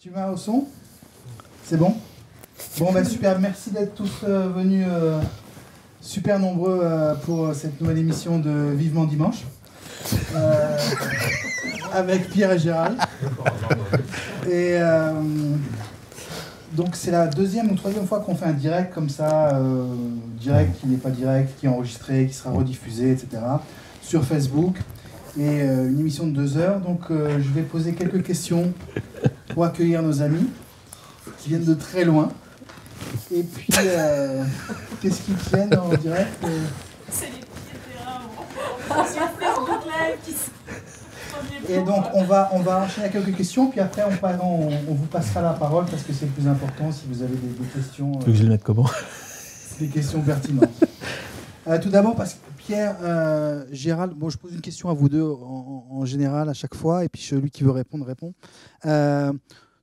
Tu vas au son? C'est bon? Bon, ben super, merci d'être tous venus super nombreux pour cette nouvelle émission de Vivement Dimanche. Avec Pierre et Gérald. Et donc c'est la deuxième ou troisième fois qu'on fait un direct comme ça, direct qui n'est pas direct, qui est enregistré, qui sera rediffusé, etc. sur Facebook. Et une émission de 2 heures. Donc je vais poser quelques questions pour accueillir nos amis qui viennent de très loin. Et puis, qu'est-ce qu'ils tiennent en direct C'est les petits terrains sur Facebook Live qui sont... Et donc, on va enchaîner à quelques questions, puis après, on vous passera la parole, parce que c'est le plus important, si vous avez des questions... Tu veux que je le mette comment? Des questions pertinentes. Tout d'abord, parce que Pierre, Gérald, bon, je pose une question à vous deux en général à chaque fois, et puis celui qui veut répondre, répond.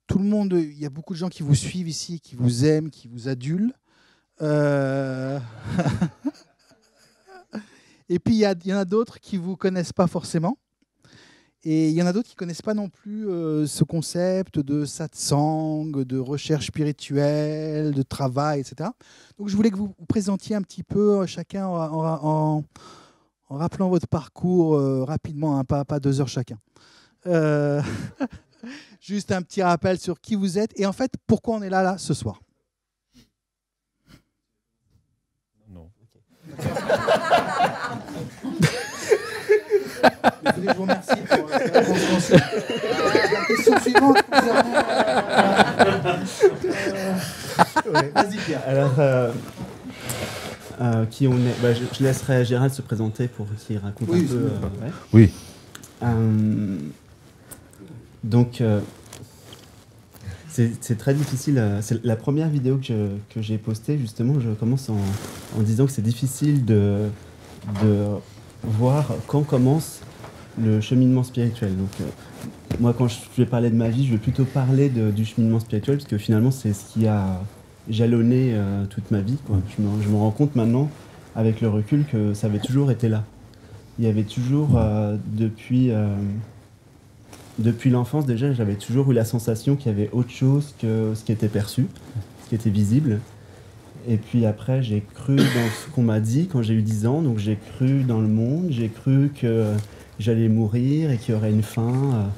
Tout le monde, il y a beaucoup de gens qui vous suivent ici, qui vous aiment, qui vous adulent. Et puis, il y en a d'autres qui ne vous connaissent pas forcément. Et il y en a d'autres qui ne connaissent pas non plus ce concept de satsang, de recherche spirituelle, de travail, etc. Donc, je voulais que vous vous présentiez un petit peu chacun en rappelant votre parcours rapidement, hein, pas 2 heures chacun. Juste un petit rappel sur qui vous êtes et en fait, pourquoi on est là ce soir. Non. Je vous remercie pour la réponse. La question suivante. Vas-y Pierre. Alors, qui on est je laisserai Gérald se présenter pour qu'il raconte un peu. Ouais. Oui. Donc, c'est très difficile. C'est la première vidéo que j'ai postée, justement, je commence en disant que c'est difficile de voir quand commence le cheminement spirituel. Donc, moi, quand je vais parler de ma vie, je vais plutôt parler du cheminement spirituel, parce que finalement, c'est ce qui a jalonné toute ma vie, quoi. Je me rends compte maintenant, avec le recul, que ça avait toujours été là. Il y avait toujours, depuis l'enfance, déjà, j'avais toujours eu la sensation qu'il y avait autre chose que ce qui était perçu, ce qui était visible. Et puis après, j'ai cru dans ce qu'on m'a dit quand j'ai eu 10 ans. Donc j'ai cru dans le monde, j'ai cru que j'allais mourir et qu'il y aurait une fin.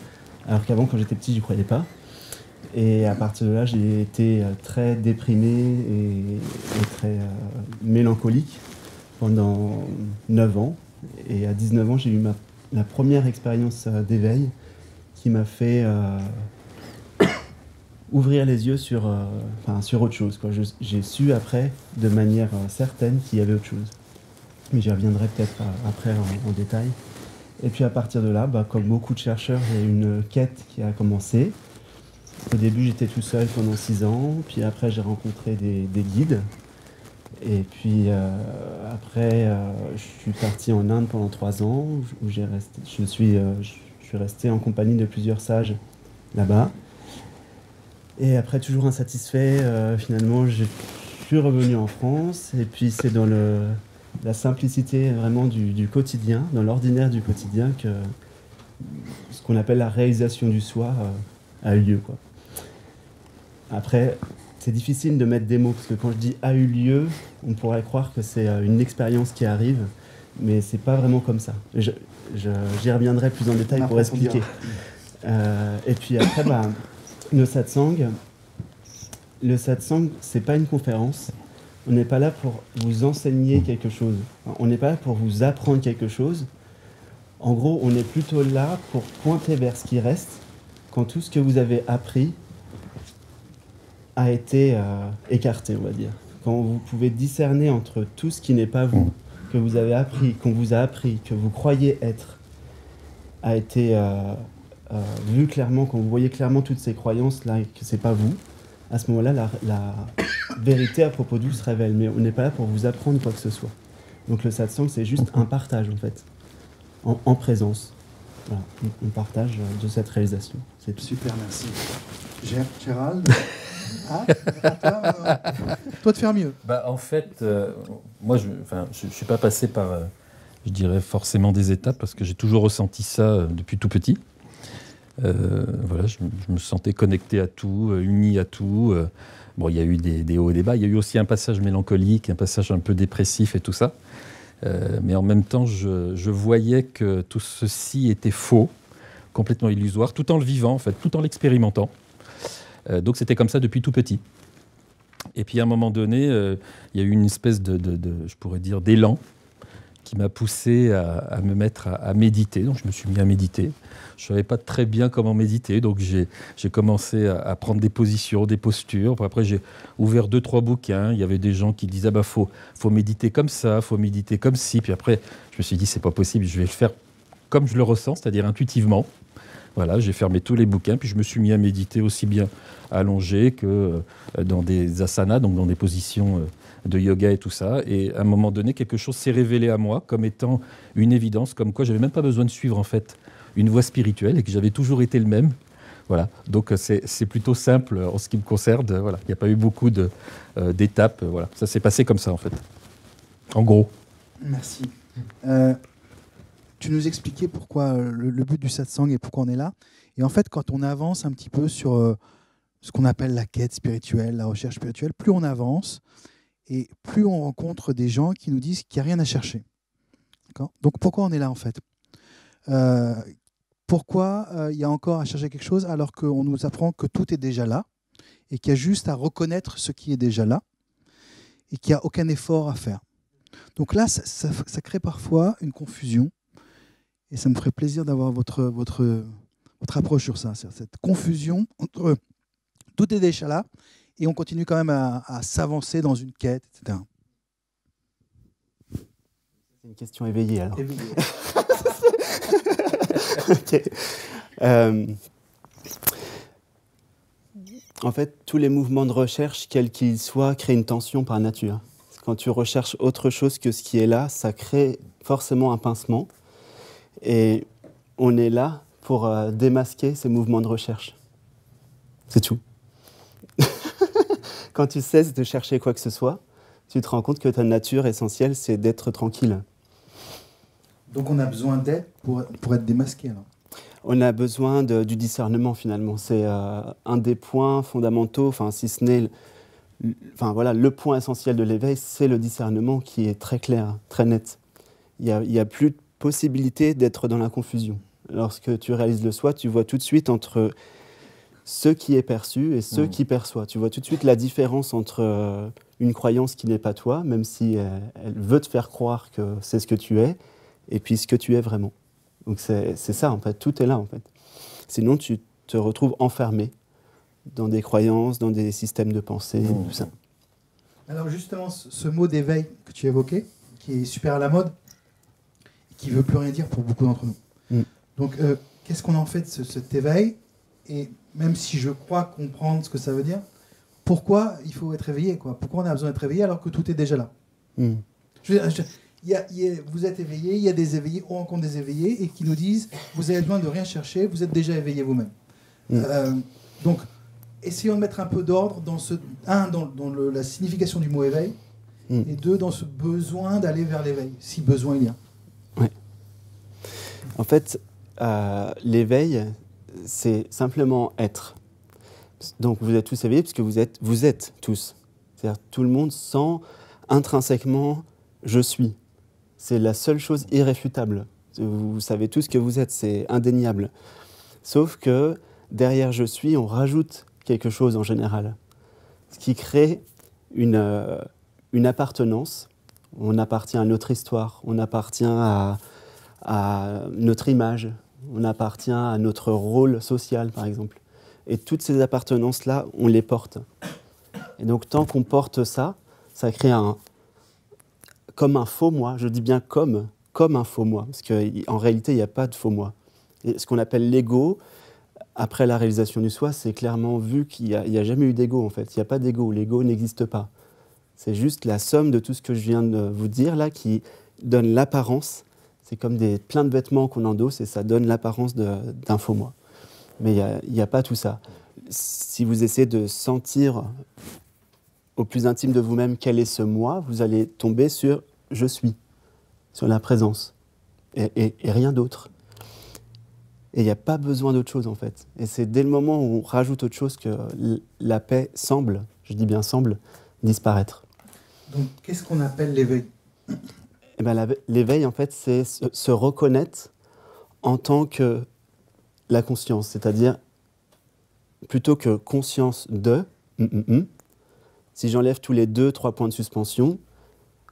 Alors qu'avant, quand j'étais petit, j'y croyais pas. Et à partir de là, j'ai été très déprimé et très mélancolique pendant 9 ans. Et à 19 ans, j'ai eu la première expérience d'éveil qui m'a fait ouvrir les yeux sur autre chose, quoi. J'ai su après, de manière certaine, qu'il y avait autre chose. Mais j'y reviendrai peut-être après en détail. Et puis à partir de là, comme beaucoup de chercheurs, il y a une quête qui a commencé. Au début, j'étais tout seul pendant 6 ans, puis après j'ai rencontré des guides. Et puis après, je suis parti en Inde pendant 3 ans, où je suis resté en compagnie de plusieurs sages là-bas. Et après, toujours insatisfait, finalement, je suis revenu en France. Et puis, c'est dans la simplicité vraiment du quotidien, dans l'ordinaire du quotidien, que ce qu'on appelle la réalisation du soi a eu lieu, quoi. Après, c'est difficile de mettre des mots, parce que quand je dis « a eu lieu », on pourrait croire que c'est une expérience qui arrive, mais c'est pas vraiment comme ça. J'y reviendrai plus en détail pour expliquer. Et puis après, le satsang, c'est pas une conférence. On n'est pas là pour vous enseigner quelque chose. On n'est pas là pour vous apprendre quelque chose. En gros, on est plutôt là pour pointer vers ce qui reste quand tout ce que vous avez appris a été écarté, on va dire. Quand vous pouvez discerner entre tout ce qui n'est pas vous, que vous avez appris, qu'on vous a appris, que vous croyez être, a été vu clairement, quand vous voyez clairement toutes ces croyances-là, que c'est pas vous, à ce moment-là, la vérité à propos de vous se révèle. Mais on n'est pas là pour vous apprendre quoi que ce soit. Donc le satsang, c'est juste un partage, en fait, en présence. Voilà, on partage de cette réalisation. C'est tout. Super, merci. Gérald, toi de faire mieux. En fait, moi, je ne suis pas passé par, je dirais, forcément des étapes, parce que j'ai toujours ressenti ça depuis tout petit. Voilà, je me sentais connecté à tout, uni à tout. Bon, il y a eu des hauts et des bas. Il y a eu aussi un passage mélancolique, un passage un peu dépressif et tout ça. Mais en même temps, je voyais que tout ceci était faux, complètement illusoire, tout en le vivant, en fait, tout en l'expérimentant. Donc c'était comme ça depuis tout petit. Et puis à un moment donné, il y a eu une espèce je pourrais dire, d'élan qui m'a poussé à me mettre à méditer. Donc je me suis mis à méditer. Je ne savais pas très bien comment méditer, donc j'ai commencé à prendre des positions, des postures. Après j'ai ouvert 2-3 bouquins. Il y avait des gens qui disaient faut méditer comme ça, faut méditer comme ci. Puis après je me suis dit c'est pas possible, je vais le faire comme je le ressens, c'est-à-dire intuitivement. Voilà, j'ai fermé tous les bouquins, puis je me suis mis à méditer aussi bien allongé que dans des asanas, donc dans des positions de yoga et tout ça. Et à un moment donné, quelque chose s'est révélé à moi comme étant une évidence, comme quoi je n'avais même pas besoin de suivre en fait une voie spirituelle et que j'avais toujours été le même. Voilà, donc c'est plutôt simple en ce qui me concerne. Voilà, il n'y a pas eu beaucoup d'étapes. Voilà, ça s'est passé comme ça en fait, en gros. Merci. Tu nous expliquais pourquoi le but du satsang et pourquoi on est là. Et en fait, quand on avance un petit peu sur ce qu'on appelle la quête spirituelle, la recherche spirituelle, plus on avance et plus on rencontre des gens qui nous disent qu'il n'y a rien à chercher. Donc pourquoi on est là en fait Pourquoi il y a encore à chercher quelque chose alors qu'on nous apprend que tout est déjà là et qu'il y a juste à reconnaître ce qui est déjà là et qu'il n'y a aucun effort à faire. Donc là, ça crée parfois une confusion. Et ça me ferait plaisir d'avoir votre approche sur ça, cette confusion entre tout est déjà là et on continue quand même à s'avancer dans une quête, etc. C'est une question éveillée alors. Éveillé. Okay. En fait, tous les mouvements de recherche, quels qu'ils soient, créent une tension par nature. Quand tu recherches autre chose que ce qui est là, ça crée forcément un pincement. Et on est là pour démasquer ces mouvements de recherche. C'est tout. Quand tu cesses de chercher quoi que ce soit, tu te rends compte que ta nature essentielle, c'est d'être tranquille. Donc on a besoin d'aide pour être démasqué alors. On a besoin du discernement finalement. C'est un des points fondamentaux, si ce n'est le point essentiel de l'éveil, c'est le discernement qui est très clair, très net. Il y a plus de possibilité d'être dans la confusion. Lorsque tu réalises le soi, tu vois tout de suite entre ce qui est perçu et ce qui perçoit. Tu vois tout de suite la différence entre une croyance qui n'est pas toi, même si elle veut te faire croire que c'est ce que tu es, et puis ce que tu es vraiment. Donc c'est ça en fait, tout est là en fait. Sinon tu te retrouves enfermé dans des croyances, dans des systèmes de pensée, tout ça. Alors justement, ce mot d'éveil que tu évoquais, qui est super à la mode, qui ne veut plus rien dire pour beaucoup d'entre nous. Donc, qu'est-ce qu'on en fait de cet éveil? Et même si je crois comprendre ce que ça veut dire, pourquoi il faut être éveillé, quoi? Pourquoi on a besoin d'être éveillé alors que tout est déjà là? Vous êtes éveillé, il y a des éveillés, on rencontre des éveillés et qui nous disent vous avez besoin de rien chercher, vous êtes déjà éveillé vous-même. Donc, essayons de mettre un peu d'ordre dans la signification du mot éveil, et deux, dans ce besoin d'aller vers l'éveil, si besoin il y a. Ouais. En fait, l'éveil, c'est simplement être. Donc vous êtes tous éveillés parce que vous êtes tous. C'est-à-dire tout le monde sent intrinsèquement « je suis ». C'est la seule chose irréfutable. Vous savez tous que vous êtes, c'est indéniable. Sauf que derrière « je suis », on rajoute quelque chose en général. Ce qui crée une appartenance. On appartient à notre histoire, on appartient à notre image, on appartient à notre rôle social, par exemple. Et toutes ces appartenances-là, on les porte. Et donc, tant qu'on porte ça, ça crée comme un faux moi. Je dis bien comme un faux moi, parce qu'en réalité, il n'y a pas de faux moi. Et ce qu'on appelle l'ego, après la réalisation du soi, c'est clairement vu qu'il n'y a jamais eu d'ego, en fait. Il n'y a pas d'ego, l'ego n'existe pas. C'est juste la somme de tout ce que je viens de vous dire, là, qui donne l'apparence. C'est comme plein de vêtements qu'on endosse et ça donne l'apparence d'un faux moi. Mais il n'y a pas tout ça. Si vous essayez de sentir au plus intime de vous-même quel est ce moi, vous allez tomber sur « je suis », sur la présence, et rien d'autre. Et il n'y a pas besoin d'autre chose, en fait. Et c'est dès le moment où on rajoute autre chose que la paix semble, je dis bien semble, disparaître. Donc, qu'est-ce qu'on appelle l'éveil? Eh ben, l'éveil, en fait, c'est se reconnaître en tant que la conscience, c'est-à-dire plutôt que conscience de, si j'enlève tous les 2-3 points de suspension,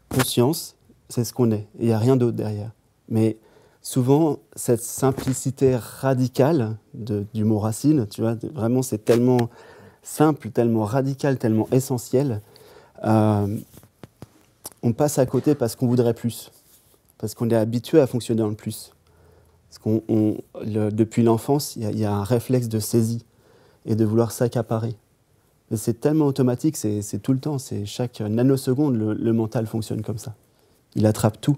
conscience, c'est ce qu'on est, et il n'y a rien d'autre derrière. Mais souvent, cette simplicité radicale du mot racine, tu vois, vraiment c'est tellement simple, tellement radical, tellement essentiel, on passe à côté parce qu'on voudrait plus, parce qu'on est habitué à fonctionner dans le plus. Parce depuis l'enfance, il y a un réflexe de saisie et de vouloir s'accaparer. Mais c'est tellement automatique, c'est tout le temps, c'est chaque nanoseconde, le mental fonctionne comme ça. Il attrape tout.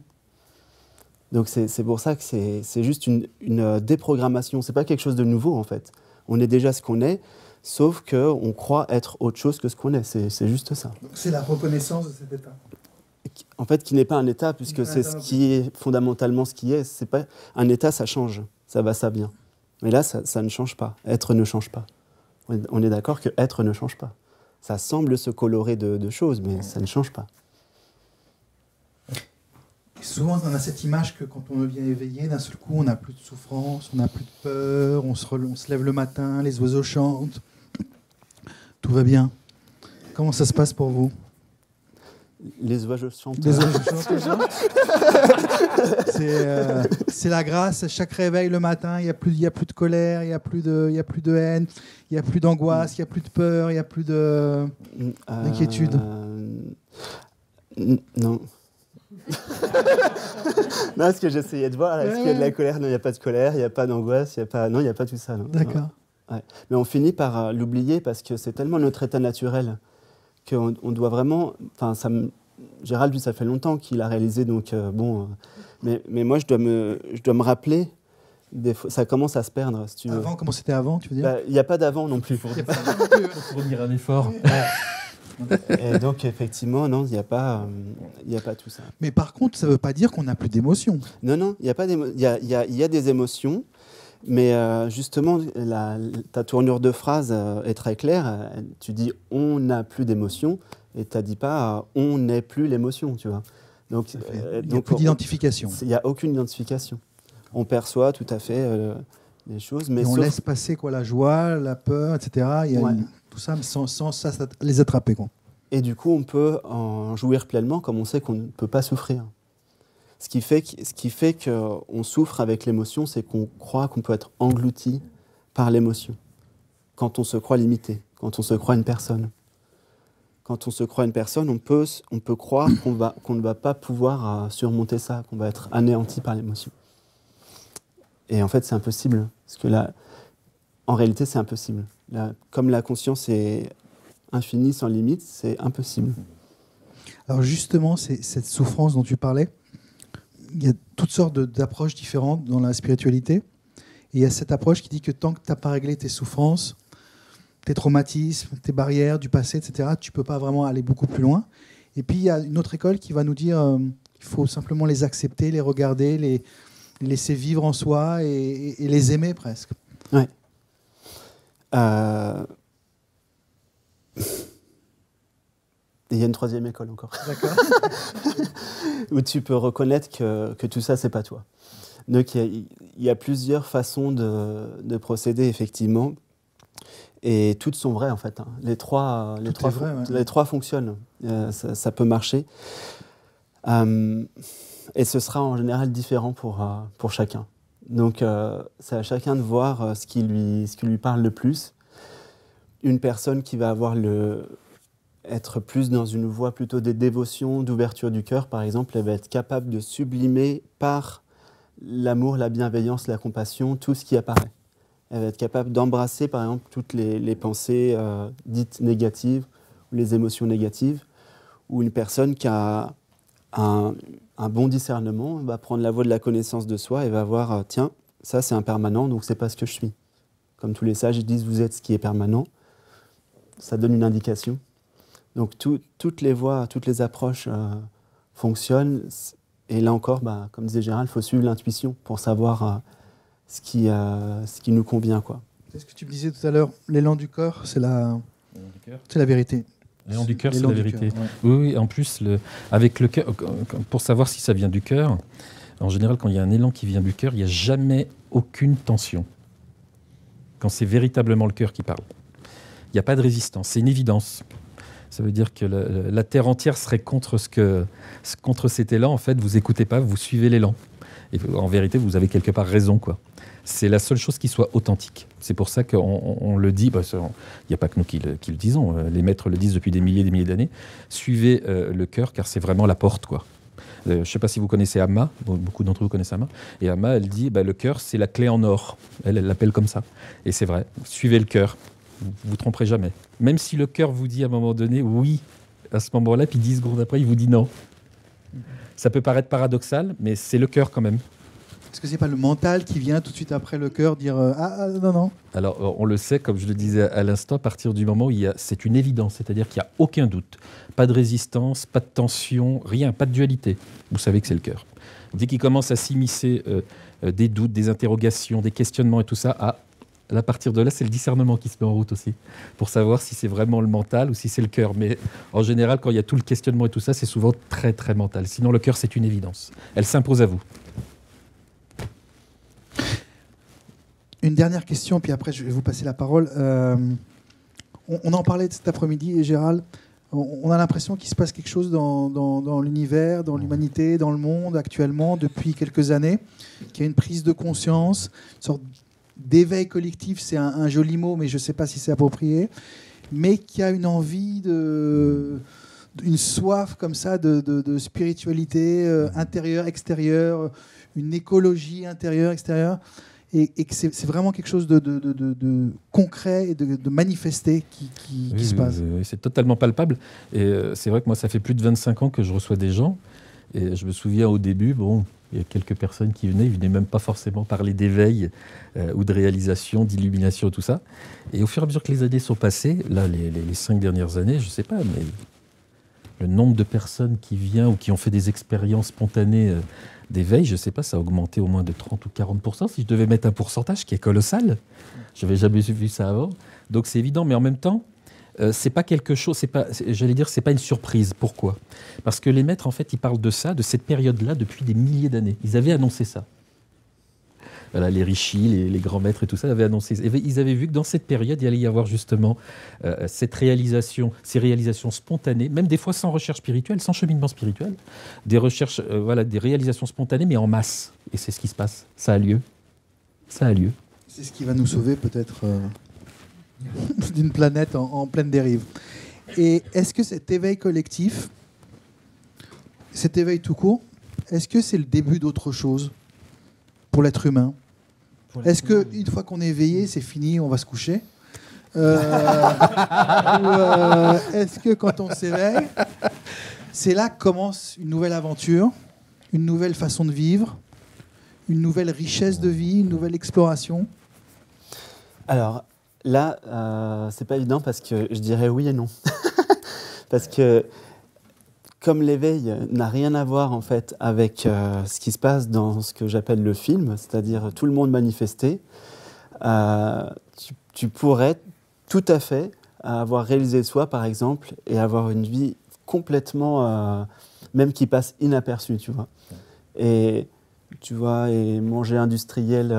Donc c'est pour ça que c'est juste une déprogrammation. C'est pas quelque chose de nouveau en fait. On est déjà ce qu'on est, sauf qu'on croit être autre chose que ce qu'on est. C'est juste ça. Donc c'est la reconnaissance de cet état. En fait, qui n'est pas un état, puisque c'est ce qui est fondamentalement ce qui est. C'est pas un état, ça change, ça va, ça vient. Mais là, ça ne change pas. Être ne change pas. On est d'accord que être ne change pas. Ça semble se colorer de choses, mais ça ne change pas. Et souvent, on a cette image que quand on devient éveillé, d'un seul coup, on n'a plus de souffrance, on n'a plus de peur, on se lève le matin, les oiseaux chantent, tout va bien. Comment ça se passe pour vous? Les oiseaux chantent. Les oiseaux chantent. C'est la grâce. Chaque réveil le matin, il n'y a plus de colère, il n'y a plus de haine, il n'y a plus d'angoisse, il n'y a plus de peur, il n'y a plus d'inquiétude. Non. Non, ce que j'essayais de voir, est-ce qu'il y a de la colère? Non, il n'y a pas de colère, il n'y a pas d'angoisse, non, il n'y a pas tout ça. D'accord. Ouais. Mais on finit par l'oublier parce que c'est tellement notre état naturel qu'on doit vraiment... Gérald, lui, ça fait longtemps qu'il a réalisé, donc mais moi, je dois me rappeler, ça commence à se perdre, si tu veux. Avant, comment c'était avant, tu veux dire? Il n'y a pas d'avant non plus. Pour fournir un effort. Et donc, effectivement, non, il n'y a pas tout ça. Mais par contre, ça ne veut pas dire qu'on n'a plus d'émotions. Non, il y a des émotions, mais justement, ta tournure de phrase est très claire. Tu dis « on n'a plus d'émotions » et tu n'as dit pas « on n'est plus l'émotion », tu vois. Donc, il n'y a plus d'identification. Il n'y a aucune identification. On perçoit tout à fait les choses. Mais et on laisse passer la joie, la peur, etc. Il y a tout ça, mais sans ça les attraper. Quoi. Et du coup, on peut en jouir pleinement comme on sait qu'on ne peut pas souffrir. Ce qui fait qu'on souffre avec l'émotion, c'est qu'on croit qu'on peut être englouti par l'émotion. Quand on se croit limité, quand on se croit une personne. Quand on se croit une personne, on peut croire qu'on ne va pas pouvoir surmonter ça, qu'on va être anéanti par l'émotion. Et en fait, c'est impossible. Parce que là, en réalité, c'est impossible. Là, comme la conscience est infinie, sans limite, c'est impossible. Alors justement, cette souffrance dont tu parlais, il y a toutes sortes d'approches différentes dans la spiritualité. Et il y a cette approche qui dit que tant que tu n'as pas réglé tes souffrances, tes traumatismes, tes barrières du passé, etc., tu ne peux pas vraiment aller beaucoup plus loin. Et puis, il y a une autre école qui va nous dire qu'il faut simplement les accepter, les regarder, les laisser vivre en soi et les aimer presque. Ouais. Il y a une troisième école encore. D'accord. Où tu peux reconnaître que tout ça, c'est pas toi. Donc, il y a plusieurs façons de procéder, effectivement. Et toutes sont vraies, en fait. Hein. Les trois fonctionnent. Ça peut marcher. Et ce sera en général différent pour chacun. Donc, c'est à chacun de voir ce qui lui parle le plus. Une personne qui va être plus dans une voie plutôt des dévotions, d'ouverture du cœur, par exemple, elle va être capable de sublimer par l'amour, la bienveillance, la compassion, tout ce qui apparaît. Elle va être capable d'embrasser, par exemple, toutes les pensées dites négatives ou les émotions négatives. Ou une personne qui a un bon discernement va prendre la voie de la connaissance de soi et va voir, tiens, ça c'est impermanent, donc c'est pas ce que je suis. Comme tous les sages, ils disent, vous êtes ce qui est permanent. Ça donne une indication. Donc toutes les voies, toutes les approches fonctionnent. Et là encore, comme disait Gérald, il faut suivre l'intuition pour savoir ce qui nous convient, quoi. C'est ce que tu me disais tout à l'heure, l'élan du corps, c'est la vérité. L'élan du cœur, c'est L'élan la du vérité. cœur, ouais. Oui, en plus, avec le cœur, pour savoir si ça vient du cœur, en général, quand il y a un élan qui vient du cœur, il n'y a jamais aucune tension. Quand c'est véritablement le cœur qui parle. Il n'y a pas de résistance, c'est une évidence. Ça veut dire que la Terre entière serait contre cet élan. En fait, vous n'écoutez pas, vous suivez l'élan. Et en vérité, vous avez quelque part raison, quoi. C'est la seule chose qui soit authentique. C'est pour ça qu'on le dit. Il n'y a pas que nous qui le disons. Les maîtres le disent depuis des milliers d'années. Suivez le cœur, car c'est vraiment la porte, quoi. Je ne sais pas si vous connaissez Amma. Beaucoup d'entre vous connaissent Amma. Et Amma, elle dit le cœur, c'est la clé en or. Elle l'appelle comme ça. Et c'est vrai. Suivez le cœur. Vous ne vous tromperez jamais. Même si le cœur vous dit à un moment donné oui, à ce moment-là, puis 10 secondes après, il vous dit non. Ça peut paraître paradoxal, mais c'est le cœur quand même. Est-ce que c'est pas le mental qui vient tout de suite après le cœur dire non. Alors on le sait, comme je le disais à l'instant, à partir du moment où c'est une évidence, c'est-à-dire qu'il n'y a aucun doute, pas de résistance, pas de tension, rien, pas de dualité. Vous savez que c'est le cœur. Dès qu'il commence à s'immiscer des doutes, des interrogations, des questionnements et tout ça, à partir de là, c'est le discernement qui se met en route aussi, pour savoir si c'est vraiment le mental ou si c'est le cœur. Mais en général, quand il y a tout le questionnement et tout ça, c'est souvent très très mental. Sinon, le cœur, c'est une évidence. Elle s'impose à vous. Une dernière question, puis après je vais vous passer la parole. On en parlait cet après-midi, et Gérald, on a l'impression qu'il se passe quelque chose dans l'univers, dans l'humanité, dans le monde actuellement, depuis quelques années, qu'il y a une prise de conscience, une sorte d'éveil collectif, c'est un joli mot, mais je ne sais pas si c'est approprié, mais qu'il y a une envie, une soif comme ça de spiritualité intérieure, extérieure, une écologie intérieure, extérieure, et que c'est vraiment quelque chose de concret et de manifesté qui se passe. Oui, c'est totalement palpable. Et c'est vrai que moi, ça fait plus de 25 ans que je reçois des gens. Et je me souviens au début, il y a quelques personnes qui venaient, ils ne venaient même pas forcément parler d'éveil ou de réalisation, d'illumination, tout ça. Et au fur et à mesure que les années sont passées, là, les 5 dernières années, je ne sais pas, mais le nombre de personnes qui viennent ou qui ont fait des expériences spontanées d'éveil, je ne sais pas, ça a augmenté au moins de 30 ou 40%, si je devais mettre un pourcentage qui est colossal. Je n'avais jamais vu ça avant. Donc c'est évident, mais en même temps, c'est pas quelque chose, c'est pas une surprise. Pourquoi ? Parce que les maîtres, en fait, ils parlent de ça, de cette période-là, depuis des milliers d'années. Ils avaient annoncé ça. Voilà, les rishis, les grands maîtres et tout ça avaient annoncé. Ils avaient vu que dans cette période, il allait y avoir justement ces réalisations spontanées, même des fois sans recherche spirituelle, sans cheminement spirituel, des recherches, des réalisations spontanées, mais en masse. Et c'est ce qui se passe. Ça a lieu. Ça a lieu. C'est ce qui va nous sauver peut-être d'une planète en pleine dérive. Et est-ce que cet éveil collectif, cet éveil tout court, est-ce que c'est le début d'autre chose pour l'être humain ? Est-ce qu'une fois qu'on est éveillé, c'est fini, on va se coucher ? Ou est-ce que quand on s'éveille, c'est là que commence une nouvelle aventure, une nouvelle façon de vivre, une nouvelle richesse de vie, une nouvelle exploration ? Alors là, c'est pas évident parce que je dirais oui et non. Parce que comme l'éveil n'a rien à voir en fait avec ce qui se passe dans ce que j'appelle le film, c'est-à-dire tout le monde manifesté, tu pourrais tout à fait avoir réalisé soi par exemple et avoir une vie complètement, même qui passe inaperçue, tu vois. Et tu vois, et manger industriel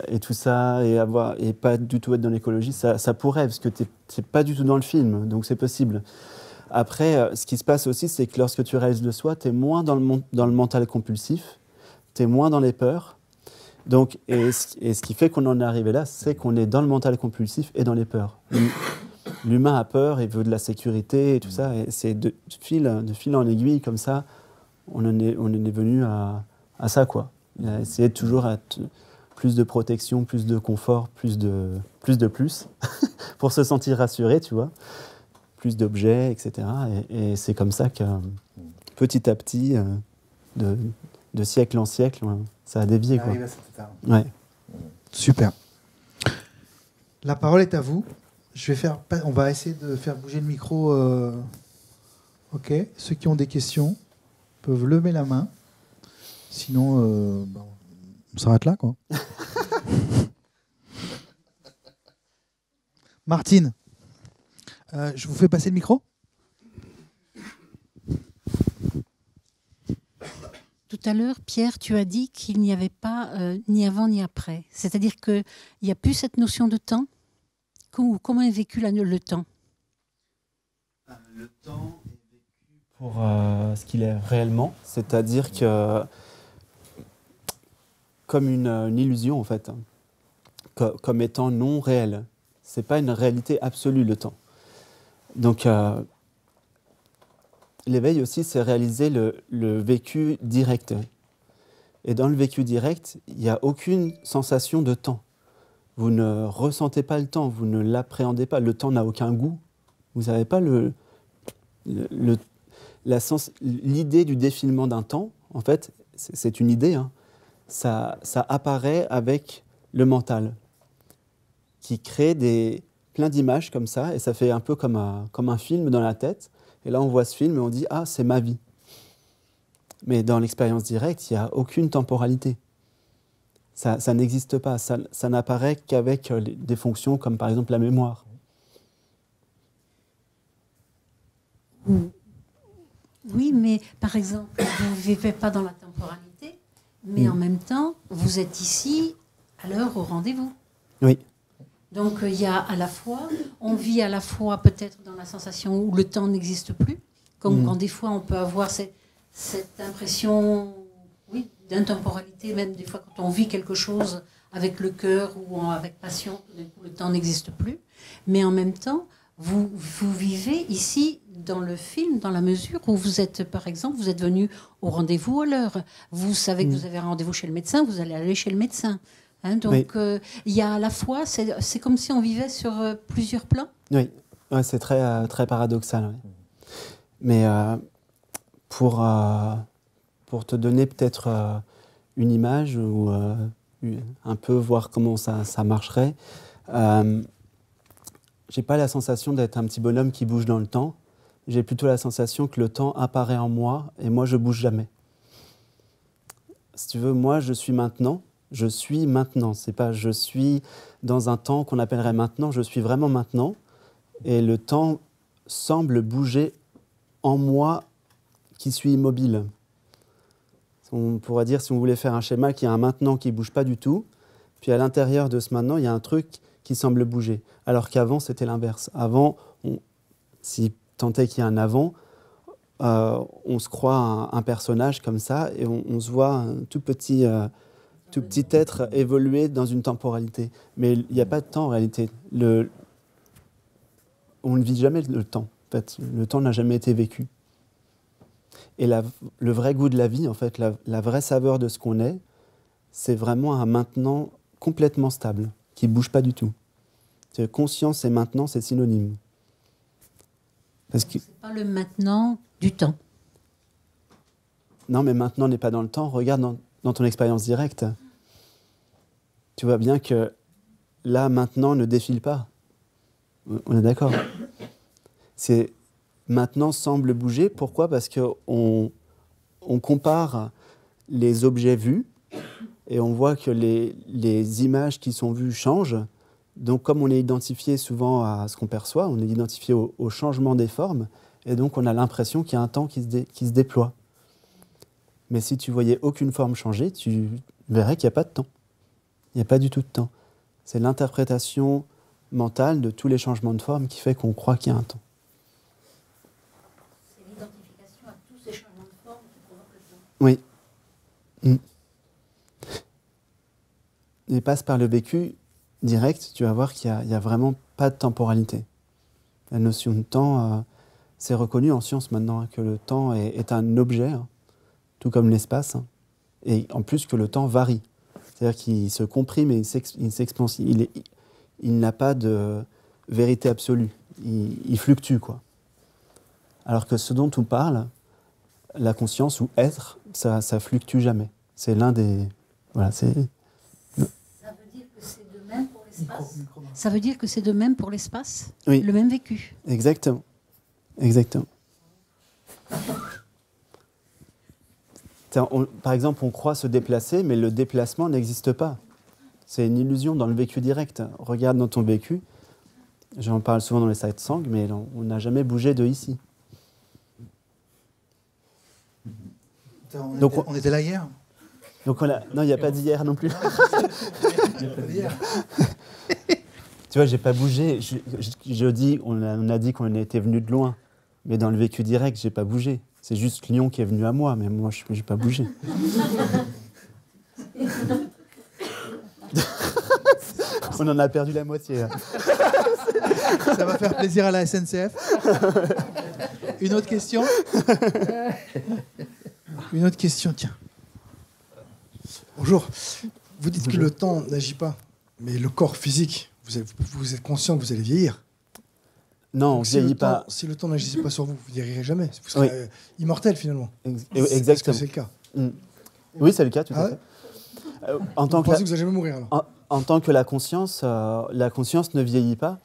et tout ça, et pas du tout être dans l'écologie, ça pourrait, parce que c'est pas du tout dans le film, donc c'est possible. Après, ce qui se passe aussi, c'est que lorsque tu réalises le soi, tu es moins dans le mental compulsif, tu es moins dans les peurs. Donc, et ce qui fait qu'on en est arrivé là, c'est qu'on est dans le mental compulsif et dans les peurs. L'humain a peur, il veut de la sécurité et tout ça, et c'est de fil en aiguille, comme ça, on en est venu à ça, quoi. À essayer de toujours être plus de protection, plus de confort, plus, pour se sentir rassuré, tu vois. Plus d'objets, etc. Et c'est comme ça que, petit à petit, de siècle en siècle, ça a dévié, quoi. Ouais. Super. La parole est à vous. On va essayer de faire bouger le micro. Ok. Ceux qui ont des questions peuvent lever la main. Sinon, on s'arrête là, quoi. Martine, je vous fais passer le micro. Tout à l'heure, Pierre, tu as dit qu'il n'y avait pas ni avant ni après. C'est-à-dire qu'il n'y a plus cette notion de temps. Comment est vécu le temps? Le temps est vécu pour ce qu'il est réellement, c'est-à-dire que comme une illusion en fait, comme étant non réel. C'est pas une réalité absolue le temps. Donc l'éveil aussi, c'est réaliser le vécu direct. Et dans le vécu direct, il n'y a aucune sensation de temps. Vous ne ressentez pas le temps, vous ne l'appréhendez pas. Le temps n'a aucun goût. Vous n'avez pas l'idée du défilement d'un temps. En fait, c'est une idée. Hein. Ça apparaît avec le mental, qui crée plein d'images comme ça, et ça fait un peu comme un film dans la tête. Et là, on voit ce film et on dit « Ah, c'est ma vie ». Mais dans l'expérience directe, il n'y a aucune temporalité. Ça n'existe pas. Ça n'apparaît qu'avec des fonctions comme par exemple la mémoire. Oui, mais par exemple, vous ne vivez pas dans la temporalité, mais en même temps, vous êtes ici à l'heure au rendez-vous. Oui. Donc il y a à la fois, on vit à la fois peut-être dans la sensation où le temps n'existe plus, comme quand des fois on peut avoir cette impression, oui, d'intemporalité, même des fois quand on vit quelque chose avec le cœur ou avec passion, le temps n'existe plus. Mais en même temps, vous vivez ici dans le film, dans la mesure où vous êtes, par exemple, vous êtes venu au rendez-vous à l'heure. Vous savez que vous avez un rendez-vous chez le médecin, vous allez aller chez le médecin. Hein, donc, il y a à la fois, c'est comme si on vivait sur plusieurs plans. Oui, ouais, c'est très, très paradoxal. Oui. Mais pour te donner peut-être une image ou un peu voir comment ça marcherait, j'ai pas la sensation d'être un petit bonhomme qui bouge dans le temps. J'ai plutôt la sensation que le temps apparaît en moi et moi je bouge jamais. Si tu veux, moi je suis maintenant. Je suis maintenant, c'est pas je suis dans un temps qu'on appellerait maintenant, je suis vraiment maintenant. Et le temps semble bouger en moi qui suis immobile. On pourrait dire, si on voulait faire un schéma, qu'il y a un maintenant qui ne bouge pas du tout, puis à l'intérieur de ce maintenant, il y a un truc qui semble bouger. Alors qu'avant, c'était l'inverse. Avant, si tant est qu'il y a un avant, on se croit un personnage comme ça, et on se voit un tout petit être évoluer dans une temporalité. Mais il n'y a pas de temps en réalité. On ne vit jamais le temps. En fait, le temps n'a jamais été vécu. Et le vrai goût de la vie, en fait, la vraie saveur de ce qu'on est, c'est vraiment un maintenant complètement stable, qui ne bouge pas du tout. Conscience et maintenant, c'est synonyme. Parce que... C'est pas le maintenant du temps. Non, mais maintenant n'est pas dans le temps. Regarde dans ton expérience directe. Tu vois bien que là, maintenant, ne défile pas. On est d'accord. C'est maintenant semble bouger. Pourquoi ? Parce qu'on compare les objets vus et on voit que les images qui sont vues changent. Donc, comme on est identifié souvent à ce qu'on perçoit, on est identifié au changement des formes et donc on a l'impression qu'il y a un temps qui se déploie. Mais si tu voyais aucune forme changer, tu verrais qu'il n'y a pas de temps. Il n'y a pas du tout de temps. C'est l'interprétation mentale de tous les changements de forme qui fait qu'on croit qu'il y a un temps. C'est l'identification à tous ces changements de forme qui provoquent le temps. Oui. Et passe par le vécu direct, tu vas voir qu'il n'y a vraiment pas de temporalité. La notion de temps, c'est reconnu en science maintenant, que le temps est un objet, tout comme l'espace, et en plus que le temps varie. C'est-à-dire qu'il se comprime et il s'expanse. Il n'a pas de vérité absolue. Il fluctue, quoi. Alors que ce dont on parle, la conscience ou être, ça fluctue jamais. C'est l'un des... Voilà, c'est... Ça veut dire que c'est de même pour l'espace ? Ça veut dire que c'est de même pour l'espace ? Oui. Le même vécu ? Exactement. Exactement. Par exemple, on croit se déplacer, mais le déplacement n'existe pas. C'est une illusion dans le vécu direct. Regarde dans ton vécu, J'en parle souvent dans les satsangs, mais on n'a jamais bougé de ici. On était là hier. Donc non, il n'y a pas d'hier non plus. Il y a pas d'hier. Tu vois, j'ai pas bougé. On a dit qu'on était venu de loin. Mais dans le vécu direct, j'ai pas bougé. C'est juste Lyon qui est venu à moi, mais moi, je n'ai pas bougé. On en a perdu la moitié. Là. Ça va faire plaisir à la SNCF. Une autre question ? Une autre question, tiens. Bonjour. Vous dites que le temps n'agit pas, mais le corps physique, vous êtes conscient que vous allez vieillir. Non, on ne vieillit pas. Si le temps n'agissait pas sur vous, vous ne vieillirez jamais. Vous serez immortel finalement. Exactement. Est-ce que c'est le cas ? Oui, c'est le cas, tout à fait. Vous pensez que vous n'allez jamais mourir alors ? En tant que la conscience ne vieillit pas.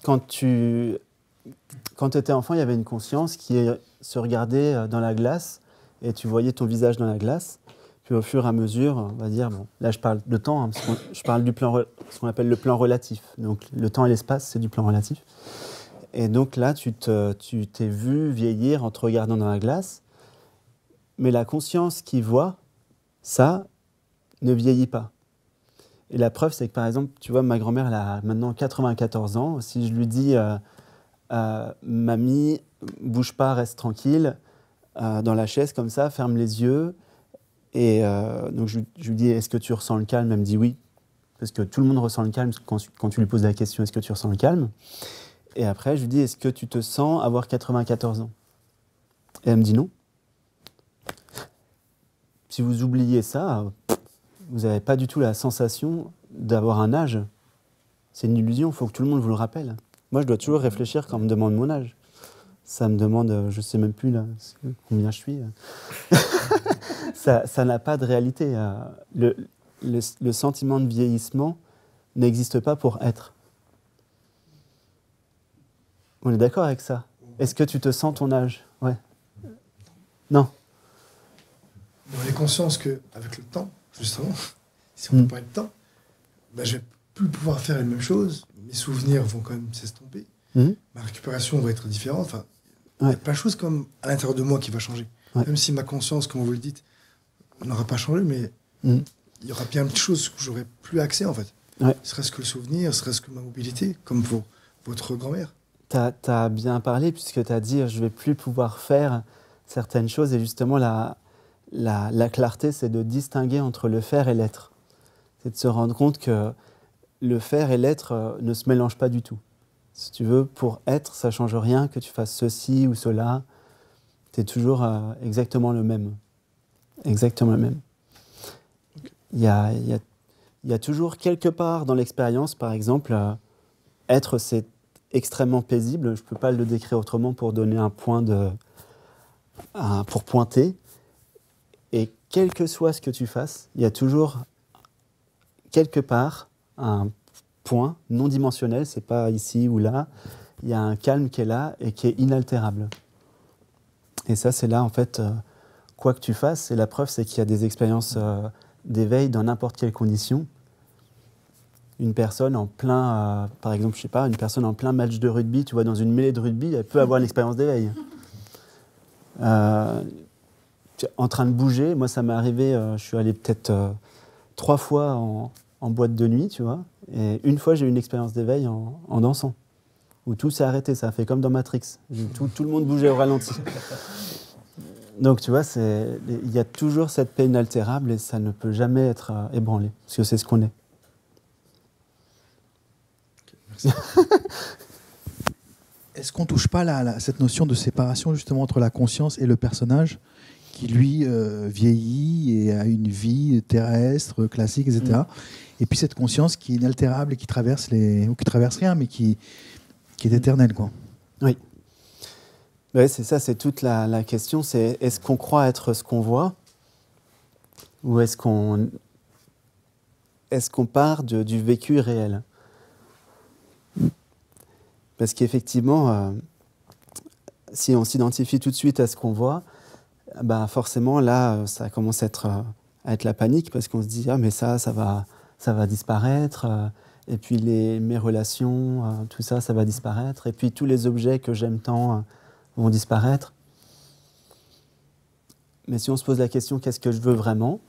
Quand tu étais enfant, il y avait une conscience qui se regardait dans la glace et tu voyais ton visage dans la glace. Puis au fur et à mesure, on va dire, bon, là je parle de temps, hein, parce que je parle du plan, ce qu'on appelle le plan relatif. Donc le temps et l'espace, c'est du plan relatif. Et donc là, tu t'es vu vieillir en te regardant dans la glace, mais la conscience qui voit ça ne vieillit pas. Et la preuve, c'est que par exemple, tu vois, ma grand-mère, elle a maintenant 94 ans. Si je lui dis, mamie, bouge pas, reste tranquille, dans la chaise comme ça, ferme les yeux. Et donc je lui dis, est-ce que tu ressens le calme ? Elle me dit oui, parce que tout le monde ressent le calme quand tu lui poses la question, est-ce que tu ressens le calme ? Et après, je lui dis, est-ce que tu te sens avoir 94 ans ? Et elle me dit non. Si vous oubliez ça, vous n'avez pas du tout la sensation d'avoir un âge. C'est une illusion, il faut que tout le monde vous le rappelle. Moi, je dois toujours réfléchir quand on me demande mon âge. Ça me demande, je ne sais même plus là, combien je suis. Ça n'a pas de réalité. Le sentiment de vieillissement n'existe pas pour être. On est d'accord avec ça ? Est-ce que tu te sens ton âge ? Ouais. Non. On est conscient qu'avec le temps, justement, si on ne parle pas de temps, je ne vais plus pouvoir faire les mêmes choses. Mes souvenirs vont quand même s'estomper. Ma récupération va être différente. Enfin, il y a plein de choses comme à l'intérieur de moi qui va changer. Même si ma conscience, comme vous le dites, n'aura pas changé, mais il y aura bien des choses où j'aurai plus accès, en fait. Serait-ce que le souvenir, serait-ce que ma mobilité, comme pour votre grand-mère. Tu as bien parlé, puisque tu as dit je ne vais plus pouvoir faire certaines choses. Et justement, la clarté, c'est de distinguer entre le faire et l'être. C'est de se rendre compte que le faire et l'être ne se mélangent pas du tout. Si tu veux, pour être, ça ne change rien que tu fasses ceci ou cela. Tu es toujours exactement le même. Exactement le même. Il y a toujours quelque part dans l'expérience, par exemple, être, c'est extrêmement paisible. Je ne peux pas le décrire autrement pour donner un point pour pointer. Et quel que soit ce que tu fasses, il y a toujours quelque part un point non dimensionnel, c'est pas ici ou là, il y a un calme qui est là et qui est inaltérable. Et ça, c'est là, en fait, quoi que tu fasses, et la preuve, c'est qu'il y a des expériences d'éveil dans n'importe quelle condition. Une personne en plein, par exemple, je sais pas, une personne en plein match de rugby, tu vois, dans une mêlée de rugby, elle peut avoir une expérience d'éveil. En train de bouger, moi, ça m'est arrivé, je suis allé peut-être 3 fois en boîte de nuit, tu vois, et une fois, j'ai eu une expérience d'éveil en dansant, où tout s'est arrêté, ça a fait comme dans Matrix. Tout le monde bougeait au ralenti. Donc, tu vois, il y a toujours cette paix inaltérable et ça ne peut jamais être ébranlé, parce que c'est ce qu'on est. Merci. Est-ce qu'on ne touche pas cette notion de séparation justement entre la conscience et le personnage qui, lui, vieillit et a une vie terrestre, classique, etc. Et puis cette conscience qui est inaltérable et qui traverse ou qui traverse rien, mais qui est éternelle, quoi. Oui. Oui, c'est ça, c'est toute la question, c'est est-ce qu'on croit être ce qu'on voit ou est-ce qu'on part du vécu réel ? Parce qu'effectivement, si on s'identifie tout de suite à ce qu'on voit, bah forcément là, ça commence à être la panique parce qu'on se dit ah mais ça va disparaître. Et puis mes relations, tout ça, ça va disparaître. Et puis tous les objets que j'aime tant vont disparaître. Mais si on se pose la question, qu'est-ce que je veux vraiment?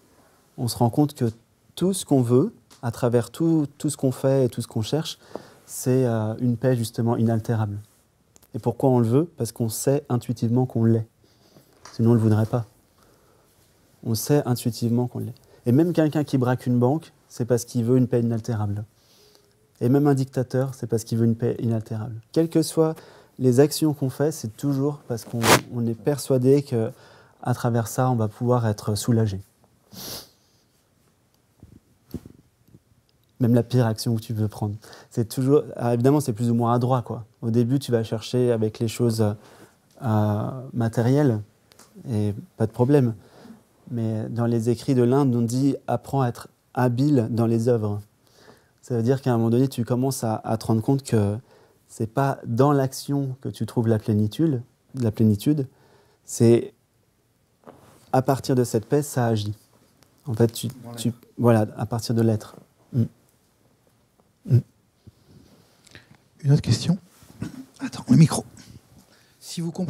On se rend compte que tout ce qu'on veut, à travers tout ce qu'on fait et tout ce qu'on cherche, c'est une paix justement inaltérable. Et pourquoi on le veut? Parce qu'on sait intuitivement qu'on l'est. Sinon on ne le voudrait pas. On sait intuitivement qu'on l'est. Et même quelqu'un qui braque une banque, c'est parce qu'il veut une paix inaltérable. Et même un dictateur, c'est parce qu'il veut une paix inaltérable. Quelles que soient les actions qu'on fait, c'est toujours parce qu'on est persuadé qu'à travers ça, on va pouvoir être soulagé. Même la pire action que tu veux prendre. C'est toujours, évidemment, c'est plus ou moins adroit, quoi. Au début, tu vas chercher avec les choses matérielles, et pas de problème. Mais dans les écrits de l'Inde, on dit « apprends à être habile dans les œuvres ». Ça veut dire qu'à un moment donné, tu commences à te rendre compte que c'est pas dans l'action que tu trouves la plénitude, c'est à partir de cette paix, ça agit. En fait, voilà, à partir de l'être. Une autre question? Attends, le micro.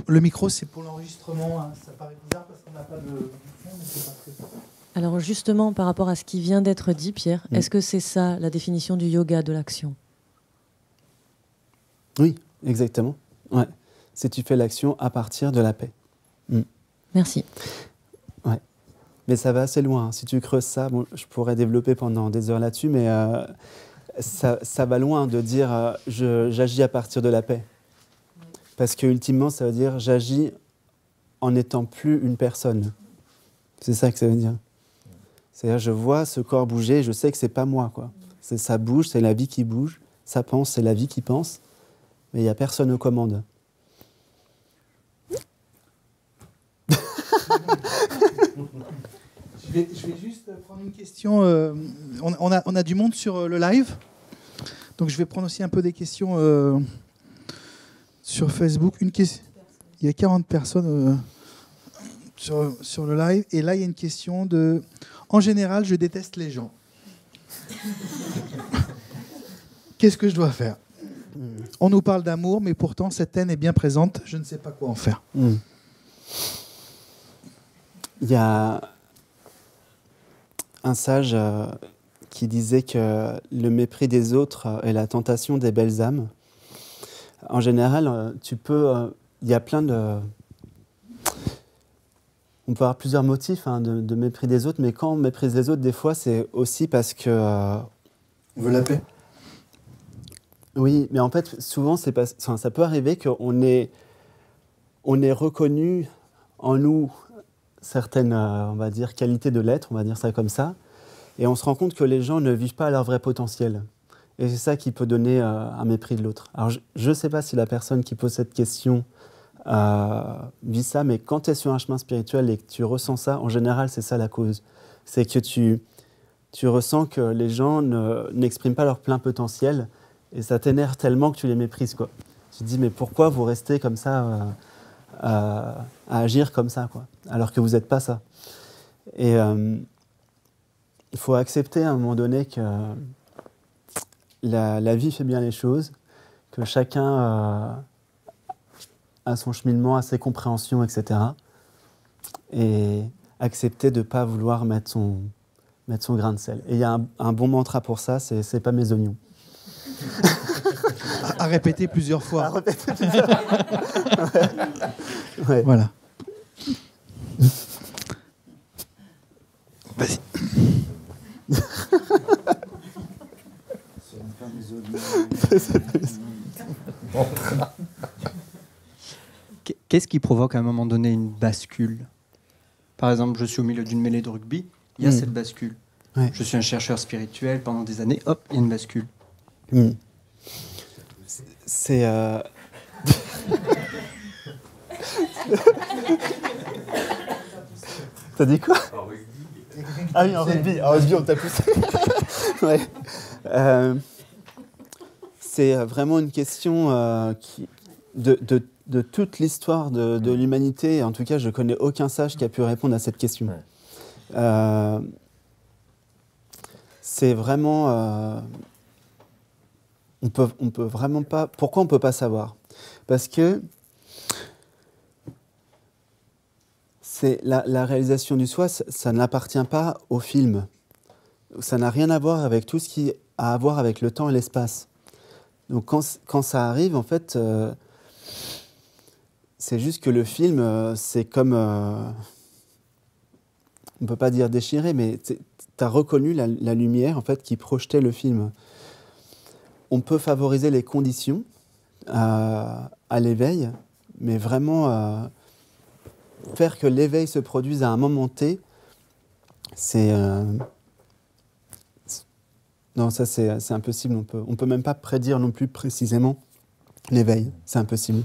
Le micro, c'est pour l'enregistrement. Hein. Ça paraît bizarre parce qu'on n'a pas de fond, mais c'est pas très... Alors justement, par rapport à ce qui vient d'être dit, Pierre, est-ce que c'est ça la définition du yoga de l'action? Oui, exactement. Ouais. C'est tu fais l'action à partir de la paix. Merci. Ouais. Mais ça va assez loin. Si tu creuses ça, bon, je pourrais développer pendant des heures là-dessus, mais ça va loin de dire j'agis à partir de la paix. Parce que ultimement, ça veut dire j'agis en n'étant plus une personne. C'est ça que ça veut dire. C'est-à-dire je vois ce corps bouger, je sais que c'est pas moi, quoi. Ça bouge, c'est la vie qui bouge. Ça pense, c'est la vie qui pense. Mais il n'y a personne aux commandes. Je vais juste prendre une question. On a du monde sur le live. Donc je vais prendre aussi un peu des questions sur Facebook. Il y a 40 personnes sur le live. Et là, il y a une question de... En général, je déteste les gens. Qu'est-ce que je dois faire? On nous parle d'amour, mais pourtant, cette haine est bien présente. Je ne sais pas quoi en faire. Il y a un sage qui disait que le mépris des autres est la tentation des belles âmes. En général, il y a plein de... On peut avoir plusieurs motifs de mépris des autres, mais quand on méprise les autres, des fois, c'est aussi parce que... On veut la paix. Oui, mais en fait, souvent, ça peut arriver qu'on est reconnu en nous certaines, on va dire, qualités de l'être, on va dire ça comme ça, et on se rend compte que les gens ne vivent pas à leur vrai potentiel. Et c'est ça qui peut donner un mépris de l'autre. Alors, je ne sais pas si la personne qui pose cette question vit ça, mais quand tu es sur un chemin spirituel et que tu ressens ça, en général, c'est ça la cause. C'est que tu ressens que les gens n'expriment pas leur plein potentiel, et ça t'énerve tellement que tu les méprises, quoi. Tu te dis, mais pourquoi vous restez comme ça à agir comme ça, quoi, alors que vous n'êtes pas ça. Et il faut accepter à un moment donné que la vie fait bien les choses, que chacun a son cheminement, a ses compréhensions, etc. Et accepter de ne pas vouloir mettre son grain de sel. Et il y a un bon mantra pour ça, c'est pas mes oignons. À répéter plusieurs fois. À répéter plusieurs fois. Ouais. Voilà. Vas-y. Qu'est-ce qui provoque à un moment donné une bascule? Par exemple, je suis au milieu d'une mêlée de rugby, il y a cette bascule. Ouais. Je suis un chercheur spirituel pendant des années, hop, il y a une bascule. C'est... T'as dit quoi? Ah oui, en rugby. En rugby, on t'a poussé. Ouais. C'est vraiment une question de toute l'histoire de l'humanité. En tout cas, je ne connais aucun sage qui a pu répondre à cette question. C'est vraiment... on peut vraiment pas. Pourquoi on peut pas savoir? Parce que c'est la réalisation du soi, ça n'appartient pas au film. Ça n'a rien à voir avec tout ce qui a à voir avec le temps et l'espace. Donc quand ça arrive, en fait, c'est juste que le film, c'est comme... on ne peut pas dire déchiré, mais tu as reconnu la lumière en fait, qui projetait le film. On peut favoriser les conditions à l'éveil, mais vraiment faire que l'éveil se produise à un moment T, c'est... non, ça c'est impossible. On peut même pas prédire non plus précisément l'éveil. C'est impossible.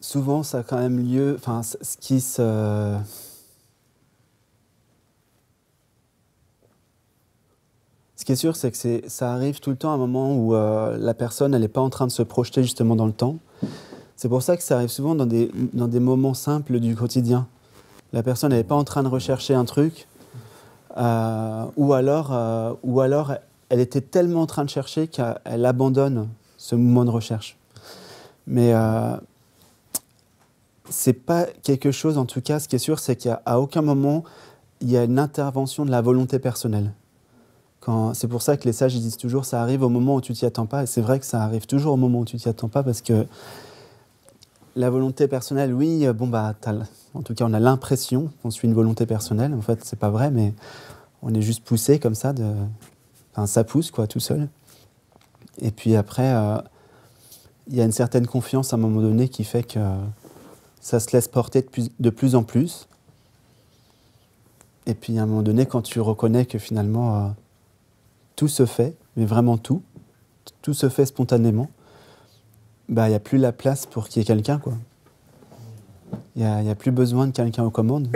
Souvent, ça a quand même lieu... Enfin, ce qui est sûr, c'est que ça arrive tout le temps à un moment où la personne, elle n'est pas en train de se projeter justement dans le temps. C'est pour ça que ça arrive souvent dans des moments simples du quotidien. La personne n'est pas en train de rechercher un truc, ou alors elle était tellement en train de chercher qu'elle abandonne ce mouvement de recherche. Mais c'est pas quelque chose, en tout cas, ce qui est sûr, c'est qu'à aucun moment, il y a une intervention de la volonté personnelle. C'est pour ça que les sages ils disent toujours ça arrive au moment où tu t'y attends pas, et c'est vrai que ça arrive toujours au moment où tu t'y attends pas, parce que la volonté personnelle, oui, en tout cas on a l'impression qu'on suit une volonté personnelle, en fait c'est pas vrai, mais on est juste poussé comme ça, ça pousse quoi, tout seul. Et puis après, il y a une certaine confiance à un moment donné qui fait que ça se laisse porter de plus en plus. Et puis à un moment donné, quand tu reconnais que finalement tout se fait, mais vraiment tout se fait spontanément, il n'y a plus la place pour qu'il y ait quelqu'un, quoi. Il n'y a plus besoin de quelqu'un aux commandes.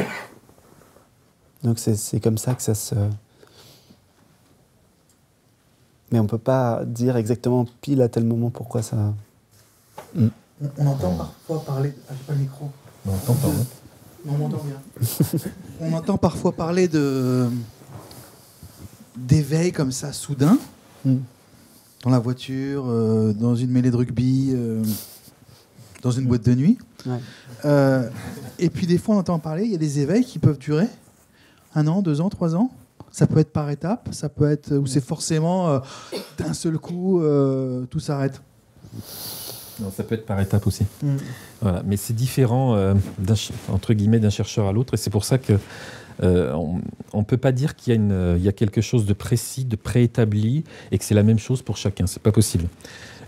Donc c'est comme ça que ça se... Mais on ne peut pas dire exactement pile à tel moment pourquoi ça... On entend parfois parler... Ah, j'ai pas le micro. On entend pas. On m'entend bien. On entend parfois parler d'éveil comme ça, soudain, dans la voiture, dans une mêlée de rugby, dans une boîte de nuit. Ouais. Et puis des fois, on entend parler, il y a des éveils qui peuvent durer 1 an, 2 ans, 3 ans. Ça peut être par étapes, ça peut être où c'est forcément d'un seul coup, tout s'arrête. Non, ça peut être par étapes aussi. Voilà. Mais c'est différent, entre guillemets, d'un chercheur à l'autre. Et c'est pour ça que on ne peut pas dire qu'il y a quelque chose de précis, de préétabli, et que c'est la même chose pour chacun. C'est pas possible.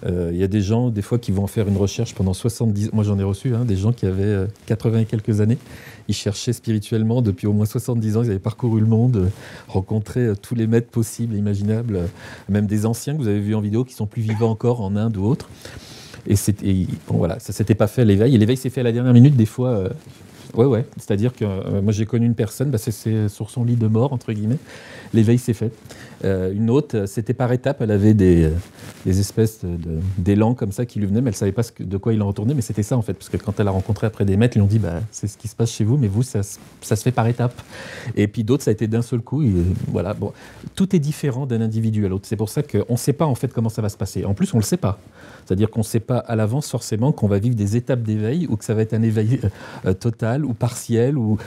Il y a des gens, des fois, qui vont faire une recherche pendant 70 ans. Moi, j'en ai reçu, des gens qui avaient 80 et quelques années. Ils cherchaient spirituellement depuis au moins 70 ans. Ils avaient parcouru le monde, rencontré tous les maîtres possibles et imaginables, même des anciens que vous avez vus en vidéo qui sont plus vivants encore en Inde ou autre. Et voilà, ça s'était pas fait à l'éveil. Et l'éveil s'est fait à la dernière minute, des fois. Ouais. C'est-à-dire que moi, j'ai connu une personne, c'est sur son lit de mort, entre guillemets. L'éveil s'est fait. Une autre, c'était par étapes. Elle avait des espèces d'élan comme ça qui lui venaient, mais elle ne savait pas de quoi il en retournait. Mais c'était ça, en fait. Parce que quand elle a rencontré après des maîtres, ils lui ont dit c'est ce qui se passe chez vous, mais vous, ça se fait par étapes. Et puis d'autres, ça a été d'un seul coup. Voilà. Bon, tout est différent d'un individu à l'autre. C'est pour ça qu'on ne sait pas, en fait, comment ça va se passer. En plus, on ne le sait pas. C'est-à-dire qu'on ne sait pas à l'avance forcément qu'on va vivre des étapes d'éveil ou que ça va être un éveil total ou partiel. On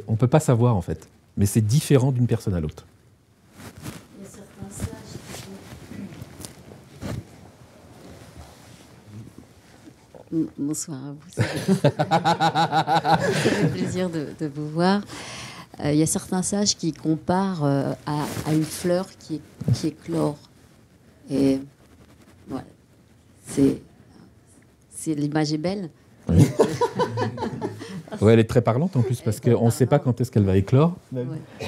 ne peut pas savoir, en fait. Mais c'est différent d'une personne à l'autre. Il y a certains sages. Bonsoir à vous. Ça fait plaisir de vous voir. Il y a certains sages qui comparent à une fleur qui éclore. Et voilà. L'image est belle. Oui. Ouais, elle est très parlante en plus parce qu'on ne sait pas quand est-ce qu'elle va éclore. Ouais.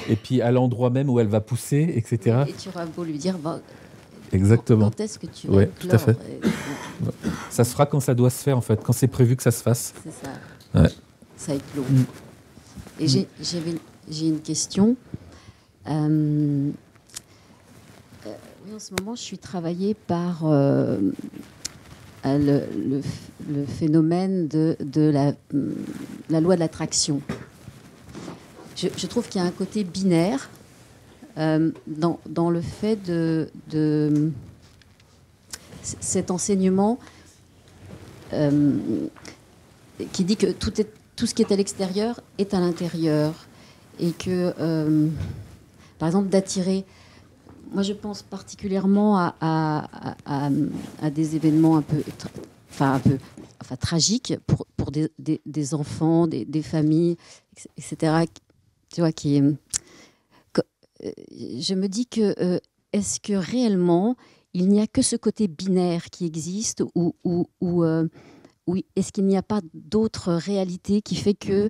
Et puis à l'endroit même où elle va pousser, etc. Et tu auras beau lui dire exactement. Quand est-ce que tu vas éclore. Tout à fait. Ça se fera quand ça doit se faire en fait, quand c'est prévu que ça se fasse. C'est ça. Ouais. Ça éclore. Et j'ai une question. Oui, en ce moment, je suis travaillée par le phénomène de la loi de l'attraction. Je trouve qu'il y a un côté binaire dans le fait de cet enseignement qui dit que tout ce qui est à l'extérieur est à l'intérieur et que, par exemple, d'attirer. Moi, je pense particulièrement à des événements un peu tragiques pour des enfants, des familles, etc. Tu vois, je me dis que est-ce que réellement il n'y a que ce côté binaire qui existe ou est-ce qu'il n'y a pas d'autre réalité qui fait que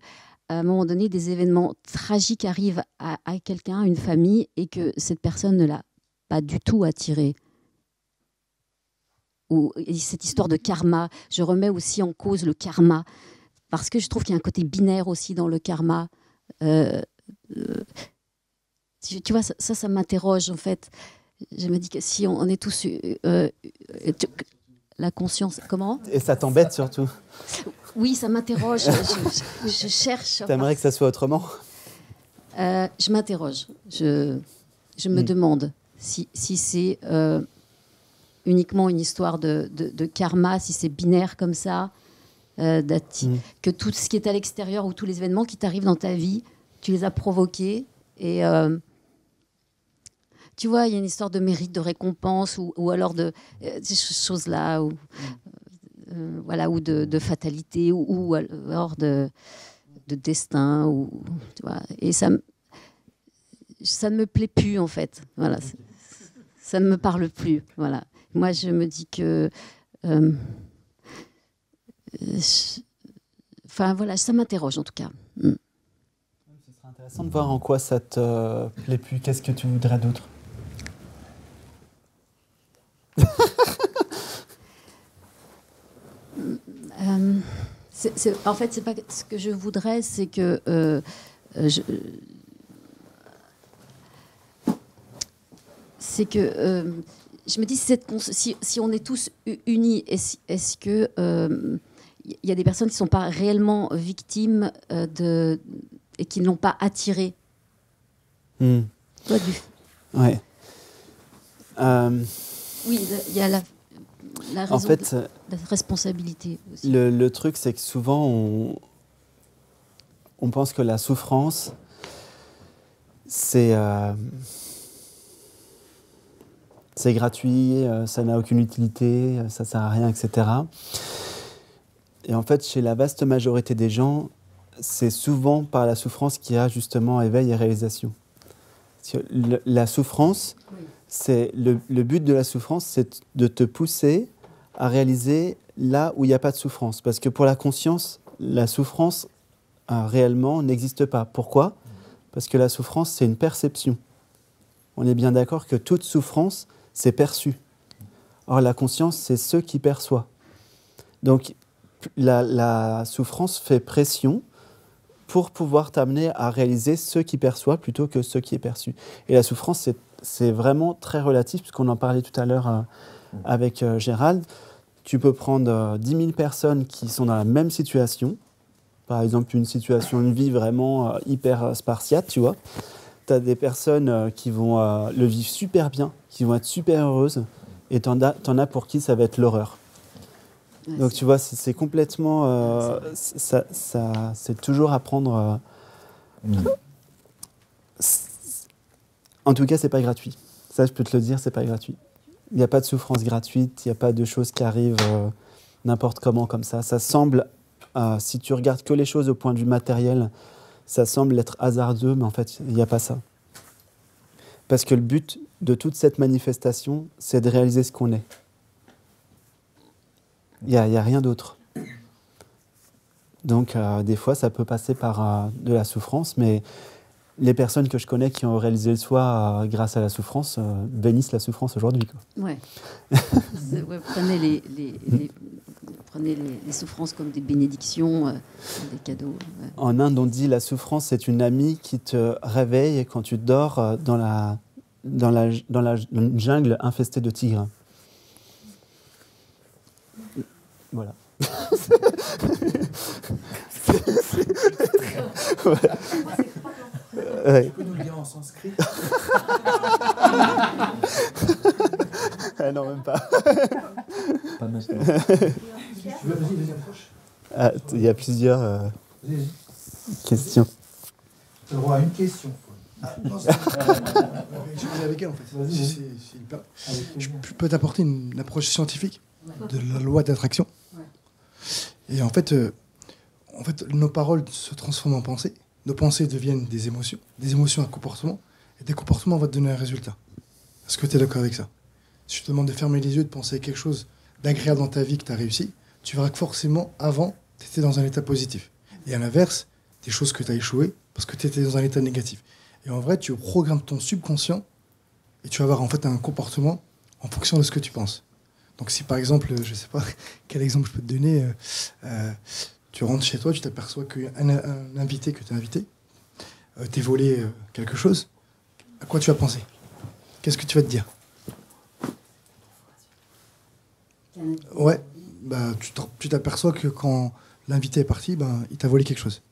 à un moment donné, des événements tragiques arrivent à quelqu'un, à une famille, et que cette personne ne l'a pas du tout attiré. Ou cette histoire de karma. Je remets aussi en cause le karma, parce que je trouve qu'il y a un côté binaire aussi dans le karma. Tu vois, ça m'interroge, en fait. Je me dis que si on est tous... la conscience... Comment ? Et ça t'embête surtout. Oui, ça m'interroge. Je cherche. T'aimerais que ça soit autrement ? Je m'interroge. Je me demande si c'est uniquement une histoire de karma, si c'est binaire comme ça, que tout ce qui est à l'extérieur ou tous les événements qui t'arrivent dans ta vie, tu les as provoqués. Et tu vois, il y a une histoire de mérite, de récompense ou alors de ces choses-là. Voilà, ou de fatalité, ou alors de destin, tu vois. Et ça ne me plaît plus, en fait. Voilà, ça ne me parle plus. Voilà. Moi, je me dis que... voilà, ça m'interroge, en tout cas. Ce serait intéressant de voir en quoi ça te plaît plus. Qu'est-ce que tu voudrais d'autre ? En fait, c'est pas ce que je voudrais, c'est que je me dis si on est tous unis, est-ce que il y a des personnes qui ne sont pas réellement victimes et qui ne l'ont pas attiré. Ouais. Oui, il y a la raison, en fait, la responsabilité aussi. Le truc, c'est que souvent, on pense que la souffrance, c'est gratuit, ça n'a aucune utilité, ça ne sert à rien, etc. Et en fait, chez la vaste majorité des gens, c'est souvent par la souffrance qu'il y a justement éveil et réalisation. La souffrance, c'est le but de la souffrance, c'est de te pousser à réaliser là où il n'y a pas de souffrance. Parce que pour la conscience, la souffrance réellement n'existe pas. Pourquoi ? Parce que la souffrance, c'est une perception. On est bien d'accord que toute souffrance, c'est perçu. Or, la conscience, c'est ce qui perçoit. Donc, la souffrance fait pression pour pouvoir t'amener à réaliser ce qui perçoit plutôt que ce qui est perçu. Et la souffrance, c'est vraiment très relatif, puisqu'on en parlait tout à l'heure avec Gérald. Tu peux prendre 10 000 personnes qui sont dans la même situation, par exemple une situation de vie vraiment hyper spartiate, tu vois. Tu as des personnes qui vont le vivre super bien, qui vont être super heureuses, et t'en as pour qui ça va être l'horreur. Donc tu vois, c'est complètement... c'est toujours à prendre... En tout cas, c'est pas gratuit. Ça, je peux te le dire, c'est pas gratuit. Il n'y a pas de souffrance gratuite, il n'y a pas de choses qui arrivent n'importe comment comme ça. Ça semble, si tu regardes que les choses au point de vue matériel, ça semble être hasardeux, mais en fait, il n'y a pas ça. Parce que le but de toute cette manifestation, c'est de réaliser ce qu'on est. Il n'y a rien d'autre. Donc, des fois, ça peut passer par de la souffrance, mais les personnes que je connais qui ont réalisé le soi grâce à la souffrance bénissent la souffrance aujourd'hui. Ouais. Prenez les souffrances comme des bénédictions, des cadeaux. Ouais. En Inde, on dit la souffrance, c'est une amie qui te réveille quand tu dors dans la jungle infestée de tigres. Voilà. Ouais. Tu peux nous le dire en sanskrit? Ah non, même pas. Pas maintenant. Vas-y, approche. Ah, il y a plusieurs Vas-y. questions. Tu as le droit à une question. Non, c'est échanger avec elle en fait. Je peux t'apporter une approche scientifique de la loi d'attraction. Et en fait, nos paroles se transforment en pensées. Nos pensées deviennent des émotions un comportement, et des comportements vont te donner un résultat. Est-ce que tu es d'accord avec ça? Si je te demande de fermer les yeux, de penser à quelque chose d'agréable dans ta vie que tu as réussi, tu verras que forcément, avant, tu étais dans un état positif. Et à l'inverse, des choses que tu as échoué parce que tu étais dans un état négatif. Et en vrai, tu programmes ton subconscient et tu vas avoir en fait un comportement en fonction de ce que tu penses. Donc si par exemple, je ne sais pas quel exemple je peux te donner, tu rentres chez toi, tu t'aperçois qu'un invité que tu as invité t'est volé quelque chose, à quoi tu vas penser? Qu'est-ce que tu vas te dire? Ouais, bah, tu t'aperçois que quand l'invité est parti, bah, il t'a volé quelque chose.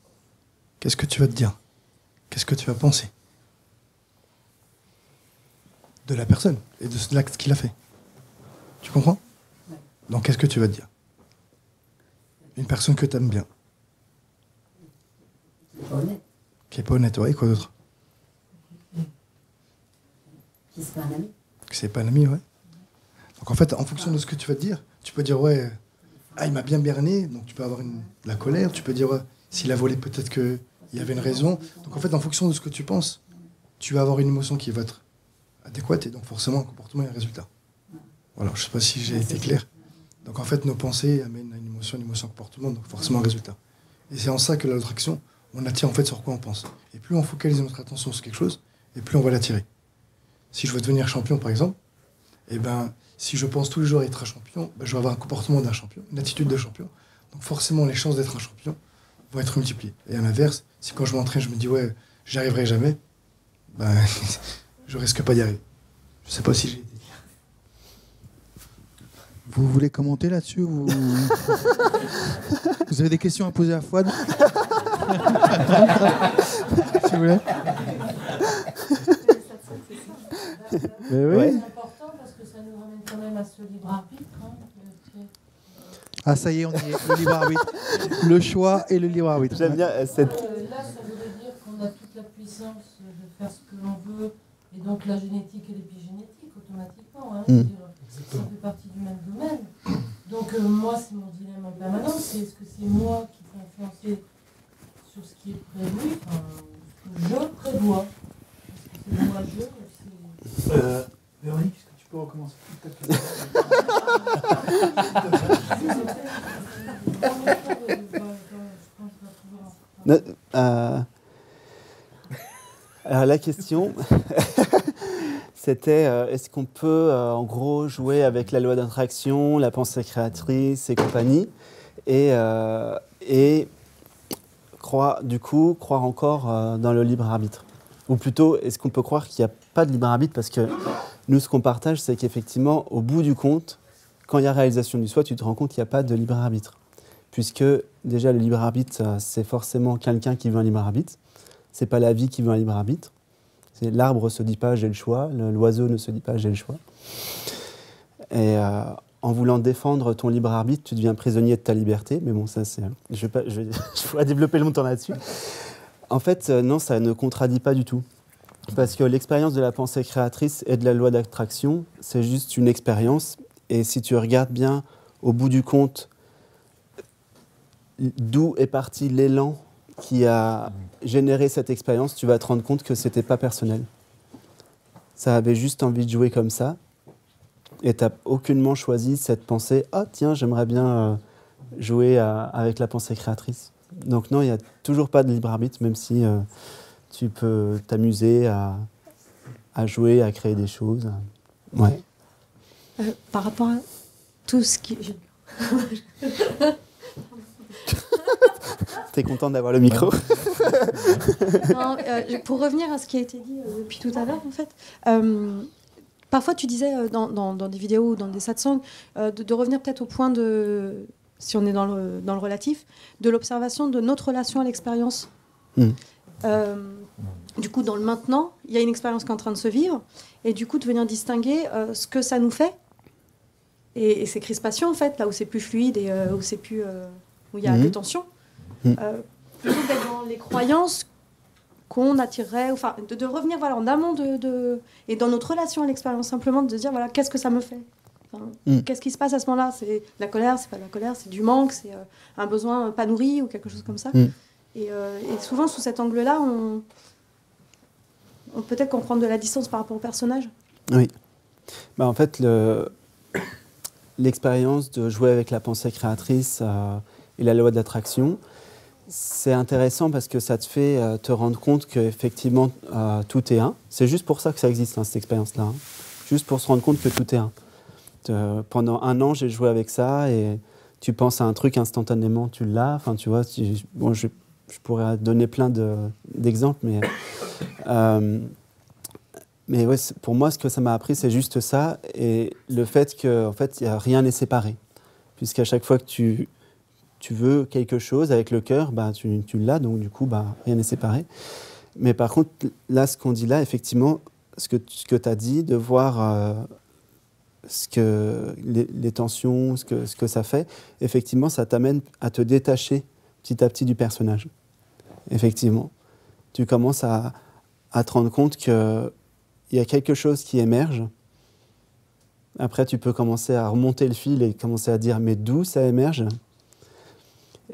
Qu'est-ce que tu vas te dire? Qu'est-ce que tu vas penser de la personne et de l'acte qu'il a fait? Tu comprends? Donc qu'est-ce que tu vas te dire? Une personne que tu aimes bien. Qui est pas honnête, ouais, quoi d'autre? Qui c'est pas un ami. Que c'est pas un ami, ouais. Donc en fait, en fonction de ce que tu vas te dire, tu peux dire, ouais, ah, il m'a bien berné, donc tu peux avoir de la colère, tu peux dire, ouais, s'il a volé, peut-être qu'il y avait une raison. Donc en fait, en fonction de ce que tu penses, tu vas avoir une émotion qui va être adéquate, et donc forcément, un comportement et un résultat. Voilà, je sais pas si j'ai été clair. Donc en fait, nos pensées amènent à une émotion, un comportement, donc forcément un résultat. Et c'est en ça que l'attraction, on attire en fait sur quoi on pense. Et plus on focalise notre attention sur quelque chose, et plus on va l'attirer. Si je veux devenir champion, par exemple, eh ben, si je pense tous les jours à être un champion, ben, je vais avoir un comportement d'un champion, une attitude de champion. Donc forcément, les chances d'être un champion vont être multipliées. Et à l'inverse, si quand je m'entraîne, je me dis, ouais, j'y arriverai jamais, ben, je risque pas d'y arriver. Je sais pas si j'ai été clair. Vous voulez commenter là-dessus ou... Vous avez des questions à poser à Fouad? Si vous voulez. Mais oui. C'est important parce que ça nous ramène quand même à ce libre arbitre. Ah ça y est, on y est, le libre arbitre. Le choix et le libre arbitre. J'aime bien cette... Là, ça voudrait dire qu'on a toute la puissance de faire ce que l'on veut, et donc la génétique et l'épigénétique automatiquement. Hein, ça fait partie du même domaine. Donc moi, c'est mon dilemme en permanence, c'est est-ce que c'est moi qui peux influencer sur ce qui est prévu, enfin, ce que je prévois. Est-ce que c'est moi je ou c'est... Véronique, est-ce que tu peux recommencer? Alors la question, c'était est-ce qu'on peut en gros jouer avec la loi d'attraction, la pensée créatrice et compagnie, et croire encore dans le libre arbitre? Ou plutôt, est-ce qu'on peut croire qu'il n'y a pas de libre arbitre? Parce que nous, ce qu'on partage, c'est qu'effectivement, au bout du compte, quand il y a réalisation du soi, tu te rends compte qu'il n'y a pas de libre arbitre. Puisque déjà, le libre arbitre, c'est forcément quelqu'un qui veut un libre arbitre. Ce n'est pas la vie qui veut un libre arbitre. L'arbre ne se dit pas « j'ai le choix », l'oiseau ne se dit pas « j'ai le choix ». Et en voulant défendre ton libre arbitre, tu deviens prisonnier de ta liberté. Mais bon, ça, c'est... Je pourrais développer longtemps là-dessus. En fait, non, ça ne contradit pas du tout. Parce que l'expérience de la pensée créatrice et de la loi d'attraction, c'est juste une expérience. Et si tu regardes bien, au bout du compte, d'où est parti l'élan qui a généré cette expérience, tu vas te rendre compte que ce n'était pas personnel. Ça avait juste envie de jouer comme ça. Et tu n'as aucunement choisi cette pensée « Ah tiens, j'aimerais bien jouer avec la pensée créatrice ». Donc non, il n'y a toujours pas de libre arbitre, même si tu peux t'amuser à jouer, à créer des choses. Ouais. Par rapport à tout ce qui... T'es contente d'avoir le micro? Non, pour revenir à ce qui a été dit depuis tout à l'heure, en fait, parfois tu disais dans des vidéos ou dans des satsangs de revenir peut-être au point de... si on est dans le relatif, de l'observation de notre relation à l'expérience. du coup, dans le maintenant, il y a une expérience qui est en train de se vivre, et du coup, de venir distinguer ce que ça nous fait, et ces crispations, en fait, là où c'est plus fluide et où c'est plus, où il y a des tensions, plutôt que d'être dans les croyances qu'on attirerait, enfin, de revenir voilà, en amont et dans notre relation à l'expérience, simplement de dire, voilà, qu'est-ce que ça me fait ? Enfin, qu'est-ce qui se passe à ce moment-là ? C'est la colère, c'est pas de la colère, c'est du manque, c'est un besoin pas nourri ou quelque chose comme ça. Et souvent, sous cet angle-là, on peut-être qu'on prend de la distance par rapport au personnage. Oui. Bah, en fait, l'expérience de jouer avec la pensée créatrice et la loi de l'attraction, c'est intéressant parce que ça te fait te rendre compte qu'effectivement, tout est un. C'est juste pour ça que ça existe, cette expérience-là. Juste pour se rendre compte que tout est un. Pendant 1 an, j'ai joué avec ça et tu penses à un truc instantanément, tu l'as. Enfin, tu vois, bon, je pourrais donner plein d'exemples, mais ouais, pour moi, ce que ça m'a appris, c'est juste ça. Et le fait qu'en fait, rien n'est séparé. Puisqu'à chaque fois que tu veux quelque chose avec le cœur, bah, tu l'as, donc du coup, bah, rien n'est séparé. Mais par contre, là, ce qu'on dit là, effectivement, ce que tu as dit, de voir les tensions, ce que ça fait, effectivement, ça t'amène à te détacher petit à petit du personnage. Effectivement. Tu commences à te rendre compte qu'il y a quelque chose qui émerge. Après, tu peux commencer à remonter le fil et commencer à dire « mais d'où ça émerge ?»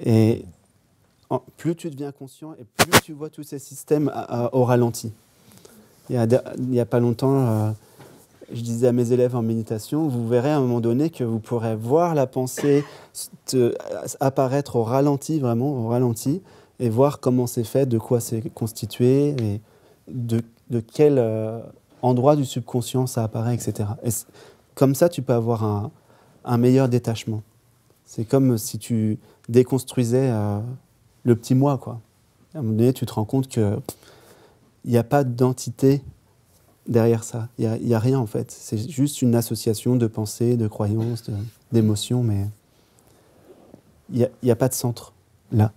Et plus tu deviens conscient et plus tu vois tous ces systèmes au ralenti. Il y a pas longtemps, je disais à mes élèves en méditation, vous verrez à un moment donné que vous pourrez voir la pensée apparaître au ralenti, vraiment au ralenti, et voir comment c'est fait, de quoi c'est constitué, et de quel endroit du subconscient ça apparaît, etc. Et comme ça, tu peux avoir un meilleur détachement. C'est comme si tu déconstruisais le petit moi, quoi. À un moment donné, tu te rends compte qu'il n'y a pas d'entité derrière ça. Il n'y a rien, en fait. C'est juste une association de pensées, de croyances, d'émotions, mais il n'y a pas de centre, là.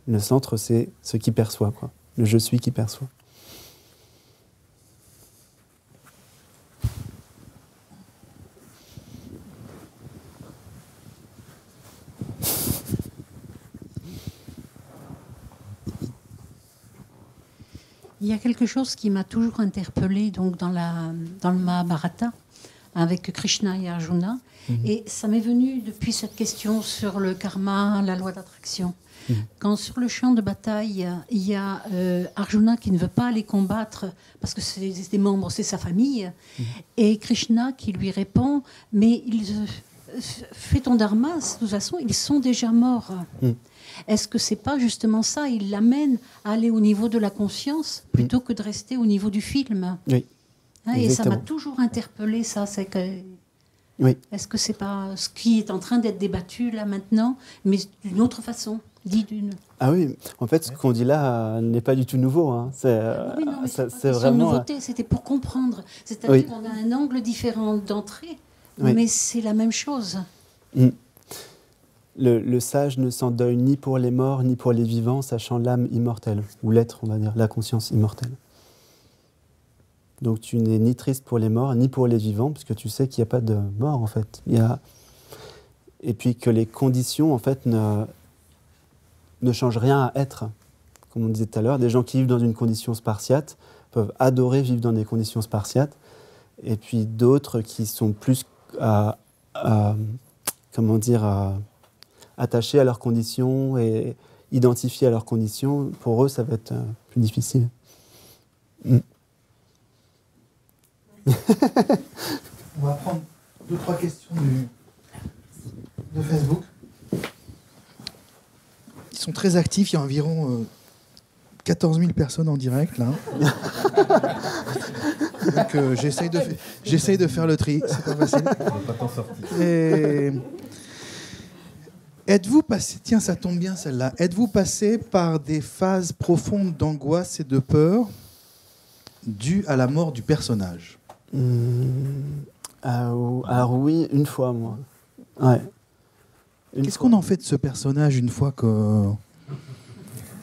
Le centre, c'est ce qui perçoit, quoi. Le je suis qui perçoit. Il y a quelque chose qui m'a toujours interpellée donc dans le Mahabharata avec Krishna et Arjuna. Et ça m'est venu depuis cette question sur le karma, la loi d'attraction. Quand sur le champ de bataille, il y a Arjuna qui ne veut pas aller combattre parce que c'est des membres, c'est sa famille, et Krishna qui lui répond « mais fais ton dharma, de toute façon, ils sont déjà morts ». Est-ce que c'est pas justement ça? Il l'amène à aller au niveau de la conscience plutôt que de rester au niveau du film. Oui. Et ça m'a toujours interpellé, ça. C'est que... Oui. Est-ce que c'est pas ce qui est en train d'être débattu là maintenant, mais d'une autre façon, dit d'une. Ah oui, en fait, ce qu'on dit là n'est pas du tout nouveau. Hein. C'est vraiment une nouveauté. C'était pour comprendre. C'est-à-dire qu'on a un angle différent d'entrée, mais c'est la même chose. Le sage ne s'endeuille ni pour les morts, ni pour les vivants, sachant l'âme immortelle, ou l'être, on va dire, la conscience immortelle. Donc tu n'es ni triste pour les morts, ni pour les vivants, puisque tu sais qu'il n'y a pas de mort, en fait. Et puis que les conditions, en fait, ne changent rien à être. Comme on disait tout à l'heure, des gens qui vivent dans une condition spartiate peuvent adorer vivre dans des conditions spartiates, et puis d'autres qui sont plus, attachés à leurs conditions et identifiés à leurs conditions, pour eux, ça va être plus difficile. On va prendre 2-3 questions de Facebook. Ils sont très actifs, il y a environ 14 000 personnes en direct, là. Donc j'essaye de faire le tri, c'est pas facile. On va pas t'en sortir. Et... Êtes-vous passé, tiens, ça tombe bien celle-là, êtes-vous passé par des phases profondes d'angoisse et de peur dues à la mort du personnage? Alors oui, une fois, moi. Ouais. Qu'est-ce qu'on en fait de ce personnage une fois que...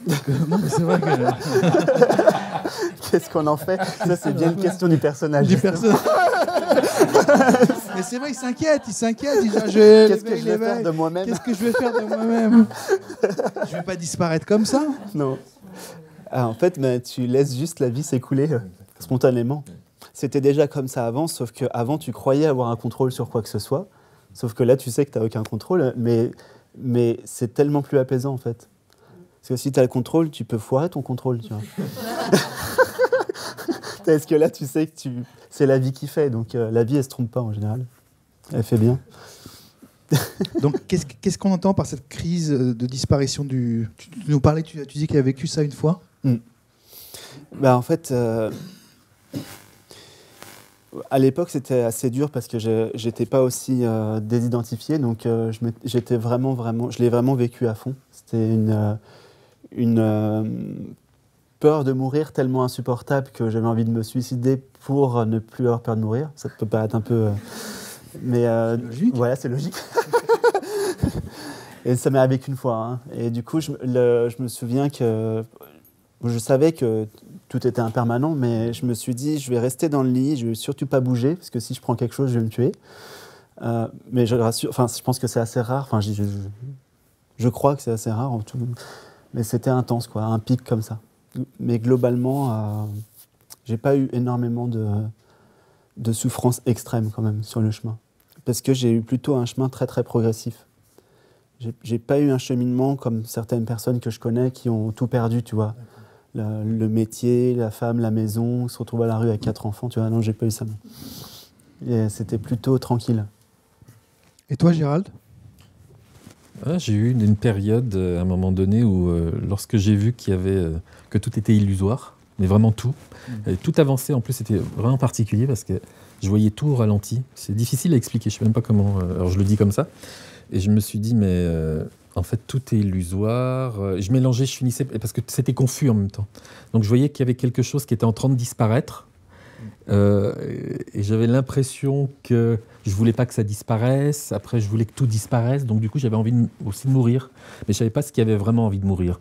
Non, mais c'est vrai que... Qu'est-ce qu'on en fait? Ça, c'est bien une question du personnage. Mais c'est vrai, il s'inquiète. Qu'est-ce que je vais faire de moi-même? Qu'est-ce que je vais faire de moi-même? Je vais pas disparaître comme ça. Non. Ah, en fait, tu laisses juste la vie s'écouler spontanément. C'était déjà comme ça avant, sauf qu'avant, tu croyais avoir un contrôle sur quoi que ce soit. Sauf que là, tu sais que tu n'as aucun contrôle, mais c'est tellement plus apaisant, en fait. Parce que si tu as le contrôle, tu peux foirer ton contrôle, tu vois. Parce que là, tu sais que c'est la vie qui fait, donc la vie, elle se trompe pas en général. Elle fait bien. Donc, qu'est-ce qu'on entend par cette crise de disparition du... Tu nous parlais, tu dis qu'il a vécu ça une fois. En fait, à l'époque, c'était assez dur parce que j'étais pas aussi désidentifié, donc je l'ai vraiment vécu à fond. C'était une peur de mourir tellement insupportable que j'avais envie de me suicider pour ne plus avoir peur de mourir. Ça peut paraître un peu... mais voilà, c'est logique. Et ça m'est arrivé qu'une fois. Hein. Et du coup, je me souviens que... Je savais que tout était impermanent, mais je me suis dit, je vais rester dans le lit, je ne vais surtout pas bouger, parce que si je prends quelque chose, je vais me tuer. Mais je pense que c'est assez rare. Enfin, je crois que c'est assez rare en tout. Mais c'était intense, quoi, un pic comme ça. Mais globalement, j'ai pas eu énormément de souffrance extrême quand même sur le chemin. Parce que j'ai eu plutôt un chemin très très progressif. J'ai pas eu un cheminement comme certaines personnes que je connais qui ont tout perdu, tu vois. Le métier, la femme, la maison, se retrouver à la rue avec 4 enfants, tu vois. Non, j'ai pas eu ça. Et c'était plutôt tranquille. Et toi, Gérald? J'ai eu une période, à un moment donné, où lorsque j'ai vu que tout était illusoire, mais vraiment tout, et tout avançait, en plus c'était vraiment particulier parce que je voyais tout au ralenti. C'est difficile à expliquer, je ne sais même pas comment, alors je le dis comme ça. Et je me suis dit, mais en fait tout est illusoire. Je mélangeais, je finissais, parce que c'était confus en même temps. Donc je voyais qu'il y avait quelque chose qui était en train de disparaître. Et j'avais l'impression que je voulais pas que ça disparaisse. Après, je voulais que tout disparaisse. Donc, du coup, j'avais envie aussi de mourir. Mais je savais pas ce qui avait vraiment envie de mourir.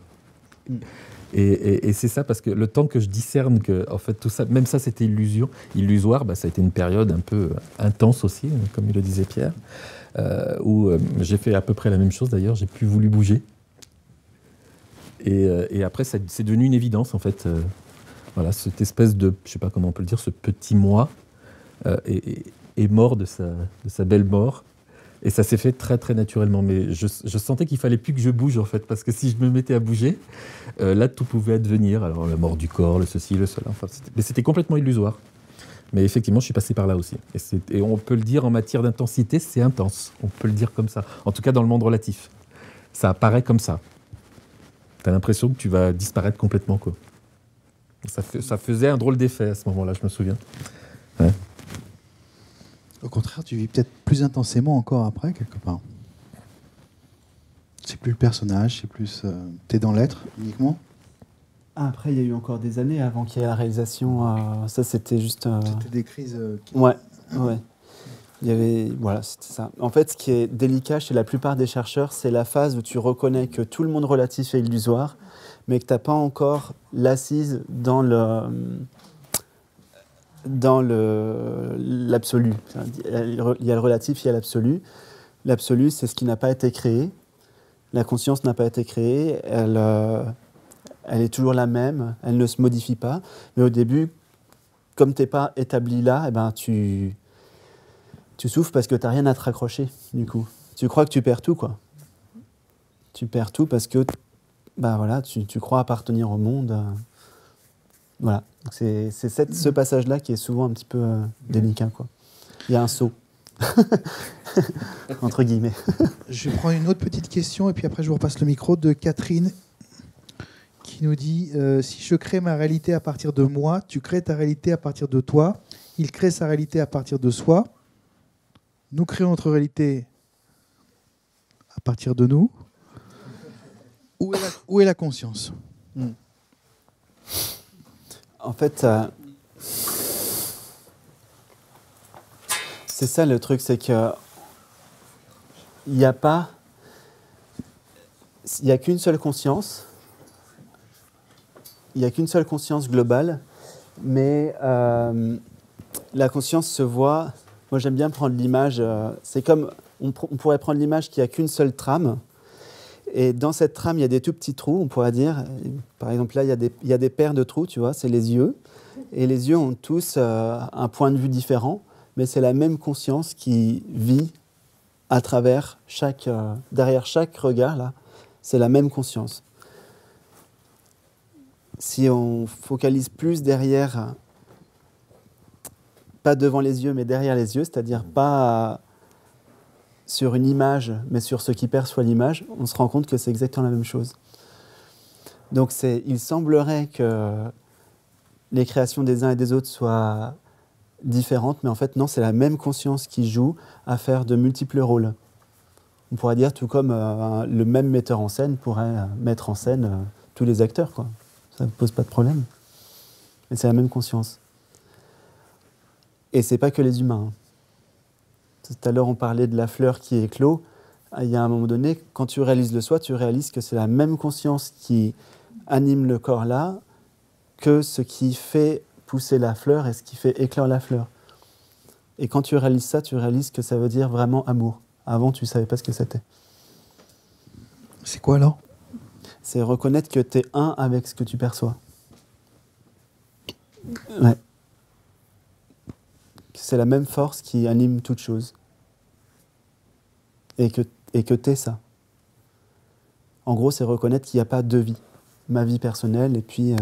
Et c'est ça, parce que le temps que je discerne que, en fait, tout ça, même ça, c'était illusoire, ça a été une période un peu intense aussi, comme le disait Pierre, où j'ai fait à peu près la même chose d'ailleurs. J'ai plus voulu bouger. Et après, c'est devenu une évidence, en fait. Voilà, cette espèce de, je ne sais pas comment on peut le dire, ce petit moi est mort de sa belle mort. Et ça s'est fait très, très naturellement. Mais je sentais qu'il ne fallait plus que je bouge, en fait. Parce que si je me mettais à bouger, là, tout pouvait advenir. Alors, la mort du corps, le ceci, le cela. Enfin, mais c'était complètement illusoire. Mais effectivement, je suis passé par là aussi. Et on peut le dire en matière d'intensité, c'est intense. On peut le dire comme ça. En tout cas, dans le monde relatif. Ça apparaît comme ça. Tu as l'impression que tu vas disparaître complètement, quoi. Ça faisait un drôle d'effet à ce moment-là, je me souviens. Ouais. Au contraire, tu vis peut-être plus intensément encore après, quelque part. C'est plus le personnage, c'est plus... t'es dans l'être, uniquement. Après, il y a eu encore des années avant qu'il y ait la réalisation. Ça, c'était juste... C'était des crises... Ouais. Il y avait... Voilà, c'était ça. En fait, ce qui est délicat chez la plupart des chercheurs, c'est la phase où tu reconnais que tout le monde relatif est illusoire, mais que tu n'as pas encore l'assise dans l'absolu. Il y a le relatif, il y a l'absolu. L'absolu, c'est ce qui n'a pas été créé. La conscience n'a pas été créée. Elle est toujours la même. Elle ne se modifie pas. Mais au début, comme tu n'es pas établi là, tu souffres parce que tu n'as rien à te raccrocher, du coup. Tu crois que tu perds tout, quoi. Tu perds tout parce que tu crois appartenir au monde. Voilà. Donc c'est ce passage-là qui est souvent un petit peu délicat, quoi. Il y a un saut. Entre guillemets. Je vais prendre une autre petite question et puis après je vous repasse le micro de Catherine qui nous dit si je crée ma réalité à partir de moi, tu crées ta réalité à partir de toi, il crée sa réalité à partir de soi, nous créons notre réalité à partir de nous. Où est la conscience? En fait, c'est ça le truc, c'est que il n'y a qu'une seule conscience, il n'y a qu'une seule conscience globale, mais la conscience se voit... Moi, j'aime bien prendre l'image... c'est comme... On pourrait prendre l'image qu'il n'y a qu'une seule trame, et dans cette trame, il y a des tout petits trous, on pourrait dire. Par exemple, là, il y a des paires de trous, tu vois, c'est les yeux. Et les yeux ont tous un point de vue différent, mais c'est la même conscience qui vit à travers derrière chaque regard, là. C'est la même conscience. Si on focalise plus derrière, pas devant les yeux, mais derrière les yeux, c'est-à-dire pas sur une image, mais sur ce qui perçoit l'image, on se rend compte que c'est exactement la même chose. Donc il semblerait que les créations des uns et des autres soient différentes, mais en fait non, c'est la même conscience qui joue à faire de multiples rôles. On pourrait dire tout comme le même metteur en scène pourrait mettre en scène tous les acteurs, quoi. Ça ne pose pas de problème. Mais c'est la même conscience. Et c'est pas que les humains. Tout à l'heure, on parlait de la fleur qui éclot. Il y a un moment donné, quand tu réalises le soi, tu réalises que c'est la même conscience qui anime le corps là que ce qui fait pousser la fleur et ce qui fait éclore la fleur. Et quand tu réalises ça, tu réalises que ça veut dire vraiment amour. Avant, tu ne savais pas ce que c'était. C'est quoi alors ? C'est reconnaître que tu es un avec ce que tu perçois. Ouais. C'est la même force qui anime toute chose. Et que tu es ça. En gros, c'est reconnaître qu'il n'y a pas deux vies. Ma vie personnelle et puis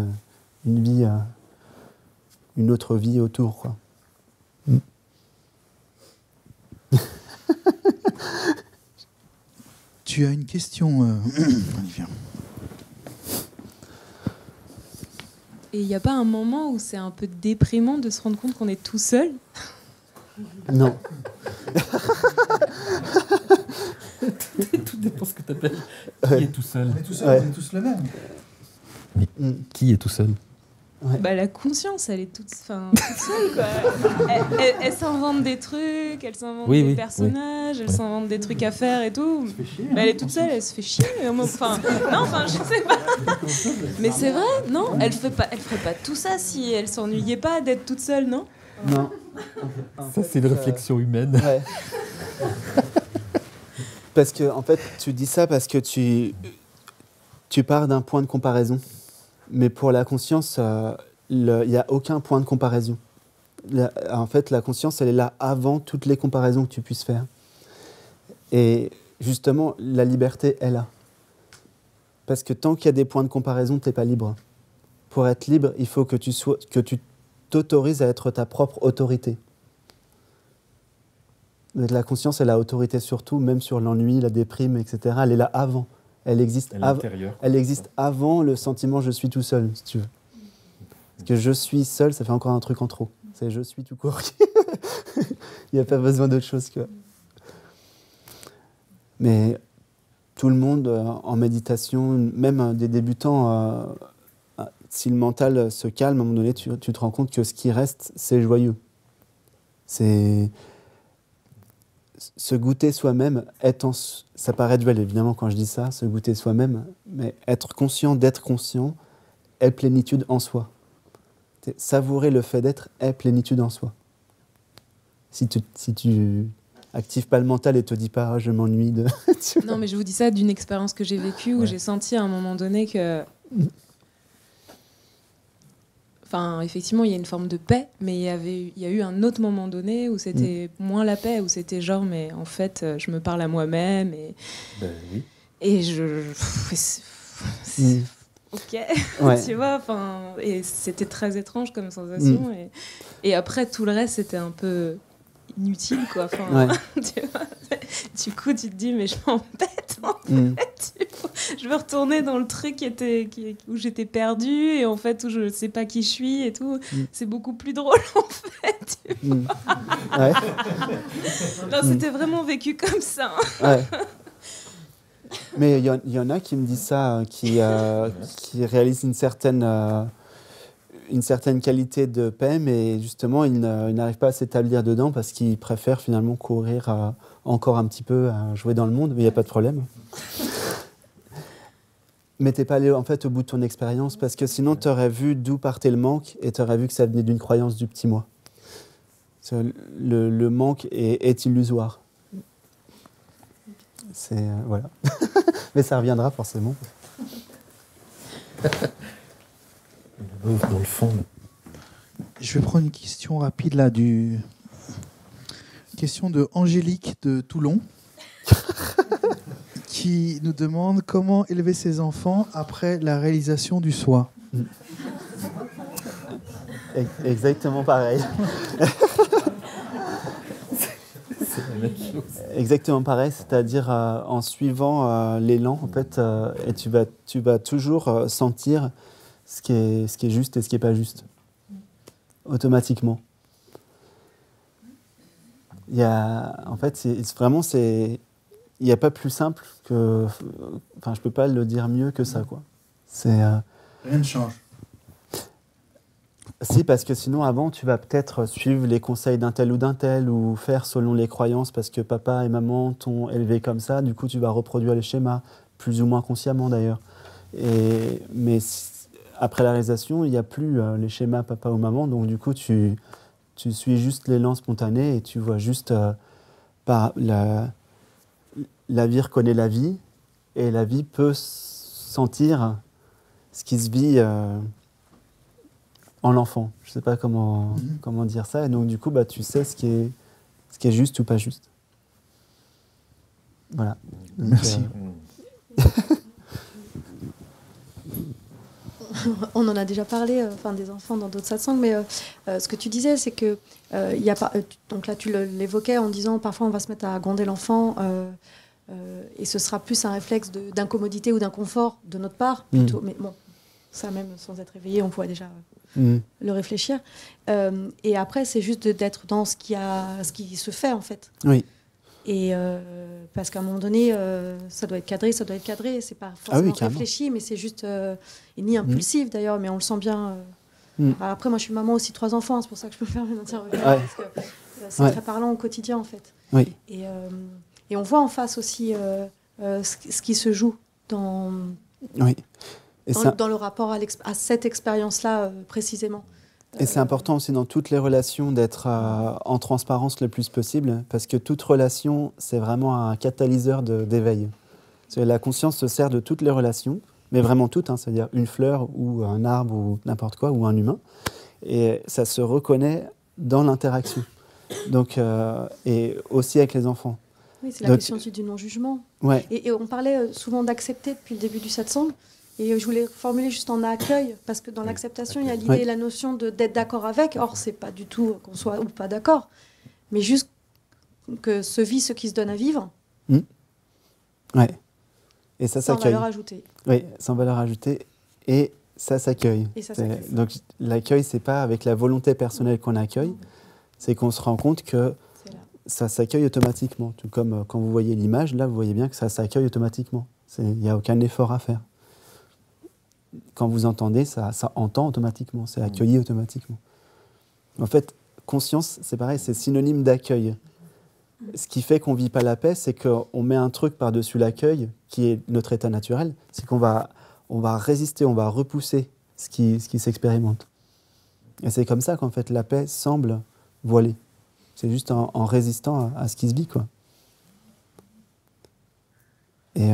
une autre vie autour, quoi. Tu as une question, Olivia. Et il n'y a pas un moment où c'est un peu déprimant de se rendre compte qu'on est tout seul ? Non. Tout dépend ce que tu appelles. Qui est tout seul ? On est tous seuls, on est tous le même. Mais qui est tout seul ? Bah, la conscience, elle est toute seule, quoi. Elle s'invente des trucs, elle s'invente des personnages, elle s'invente des trucs à faire et tout. Mais elle est toute seule, elle se fait chier. Enfin, je sais pas. Mais c'est vrai, non, elle ferait pas tout ça si elle s'ennuyait pas d'être toute seule, non ? Non. Ça, c'est une réflexion humaine. Ouais. Parce que, en fait, tu dis ça parce que tu pars d'un point de comparaison. Mais pour la conscience, il n'y a aucun point de comparaison. En fait, la conscience, elle est là avant toutes les comparaisons que tu puisses faire. Et justement, la liberté est là. Parce que tant qu'il y a des points de comparaison, tu n'es pas libre. Pour être libre, il faut que tu t'autorises à être ta propre autorité. Mais la conscience, elle a autorité sur tout, même sur l'ennui, la déprime, etc. Elle est là avant. Elle existe avant le sentiment « je suis tout seul », si tu veux. Parce que « je suis seul », ça fait encore un truc en trop. C'est « je suis tout court ». Il n'y a pas besoin d'autre chose que... Mais tout le monde, en méditation, même des débutants, si le mental se calme, à un moment donné, tu te rends compte que ce qui reste, c'est joyeux. C'est... Se goûter soi-même, ça paraît duel évidemment quand je dis ça, se goûter soi-même, mais être conscient d'être conscient est plénitude en soi. Savourer le fait d'être est plénitude en soi. Si tu actives pas le mental et te dis pas je m'ennuie de... Non, mais je vous dis ça d'une expérience que j'ai vécue où j'ai senti à un moment donné que... Enfin, effectivement, il y a une forme de paix, mais il y a eu un autre moment donné où c'était moins la paix, où c'était genre, mais en fait, je me parle à moi-même et ok, tu vois. Enfin, et c'était très étrange comme sensation. Et après, tout le reste, c'était un peu inutile, quoi. Enfin, tu vois, du coup, tu te dis, mais je m'embête, en fait. Je veux retourner dans le truc où j'étais perdue et en fait, où je sais pas qui je suis et tout. C'est beaucoup plus drôle, en fait. Tu vois. Non, c'était vraiment vécu comme ça. Mais il y en a qui me disent ça, qui réalisent une certaine qualité de paix, mais justement, ils n'arrivent pas à s'établir dedans parce qu'ils préfèrent finalement courir encore un petit peu à jouer dans le monde, mais il n'y a pas de problème. Mais t'es pas allé en fait au bout de ton expérience, parce que sinon tu aurais vu d'où partait le manque et tu aurais vu que ça venait d'une croyance du petit moi. Le manque est illusoire. C'est voilà. Mais ça reviendra forcément. Dans le fond. Je vais prendre une question rapide là question de Angélique de Toulon qui nous demande comment élever ses enfants après la réalisation du soi. Exactement pareil. C'est la même chose. Exactement pareil, c'est-à-dire en suivant l'élan en fait, et tu vas toujours sentir ce qui est juste et ce qui est pas juste automatiquement. Il y a en fait il n'y a pas plus simple que, enfin je peux pas le dire mieux que ça quoi. Rien ne change. Si, parce que sinon avant tu vas peut-être suivre les conseils d'un tel ou faire selon les croyances parce que papa et maman t'ont élevé comme ça, du coup tu vas reproduire les schémas plus ou moins consciemment d'ailleurs. Mais après la réalisation il n'y a plus les schémas papa ou maman, donc du coup tu suis juste l'élan spontané et tu vois juste la vie reconnaît la vie et la vie peut sentir ce qui se vit en l'enfant. Je ne sais pas comment dire ça, et donc du coup tu sais ce qui est juste ou pas juste. Voilà. Donc, merci. On en a déjà parlé, des enfants dans d'autres satsangs, mais ce que tu disais, c'est que y a pas, donc là tu l'évoquais en disant parfois on va se mettre à gronder l'enfant et ce sera plus un réflexe d'incommodité ou d'inconfort de notre part plutôt. Mais bon, ça même sans être réveillé, on pourrait déjà le réfléchir. Et après, c'est juste d'être dans ce qui se fait en fait. Oui. Et parce qu'à un moment donné, ça doit être cadré. C'est pas forcément réfléchi, mais c'est juste ni impulsif d'ailleurs, mais on le sent bien. Après, moi, je suis maman aussi de 3 enfants, c'est pour ça que je peux faire une interview parce que c'est très parlant au quotidien en fait. Oui. Et on voit en face aussi ce qui se joue dans le rapport à cette expérience-là précisément. Et c'est important aussi dans toutes les relations d'être en transparence le plus possible, parce que toute relation, c'est vraiment un catalyseur d'éveil. La conscience se sert de toutes les relations, mais vraiment toutes, c'est-à-dire une fleur ou un arbre ou n'importe quoi, ou un humain, et ça se reconnaît dans l'interaction. Donc, et aussi avec les enfants. Oui, c'est la question aussi du non-jugement. Ouais. Et on parlait souvent d'accepter depuis le début du satsang. Et je voulais formuler juste en accueil, parce que dans l'acceptation, il y a l'idée et la notion d'être d'accord avec. Or, c'est pas du tout qu'on soit ou pas d'accord, mais juste que se vit ce qui se donne à vivre. Ouais. Et ça sans s'accueille. Valeur ajoutée. Oui, sans valeur ajoutée. Et ça s'accueille. Donc l'accueil, c'est pas avec la volonté personnelle qu'on accueille, c'est qu'on se rend compte que ça s'accueille automatiquement. Tout comme quand vous voyez l'image, là, vous voyez bien que ça s'accueille automatiquement. Il n'y a aucun effort à faire. Quand vous entendez, ça entend automatiquement, c'est accueilli automatiquement. En fait, conscience, c'est pareil, c'est synonyme d'accueil. Ce qui fait qu'on ne vit pas la paix, c'est qu'on met un truc par-dessus l'accueil, qui est notre état naturel, c'est qu'on va résister, on va repousser ce qui s'expérimente. Et c'est comme ça qu'en fait la paix semble voilée. C'est juste en résistant à ce qui se vit, quoi. Et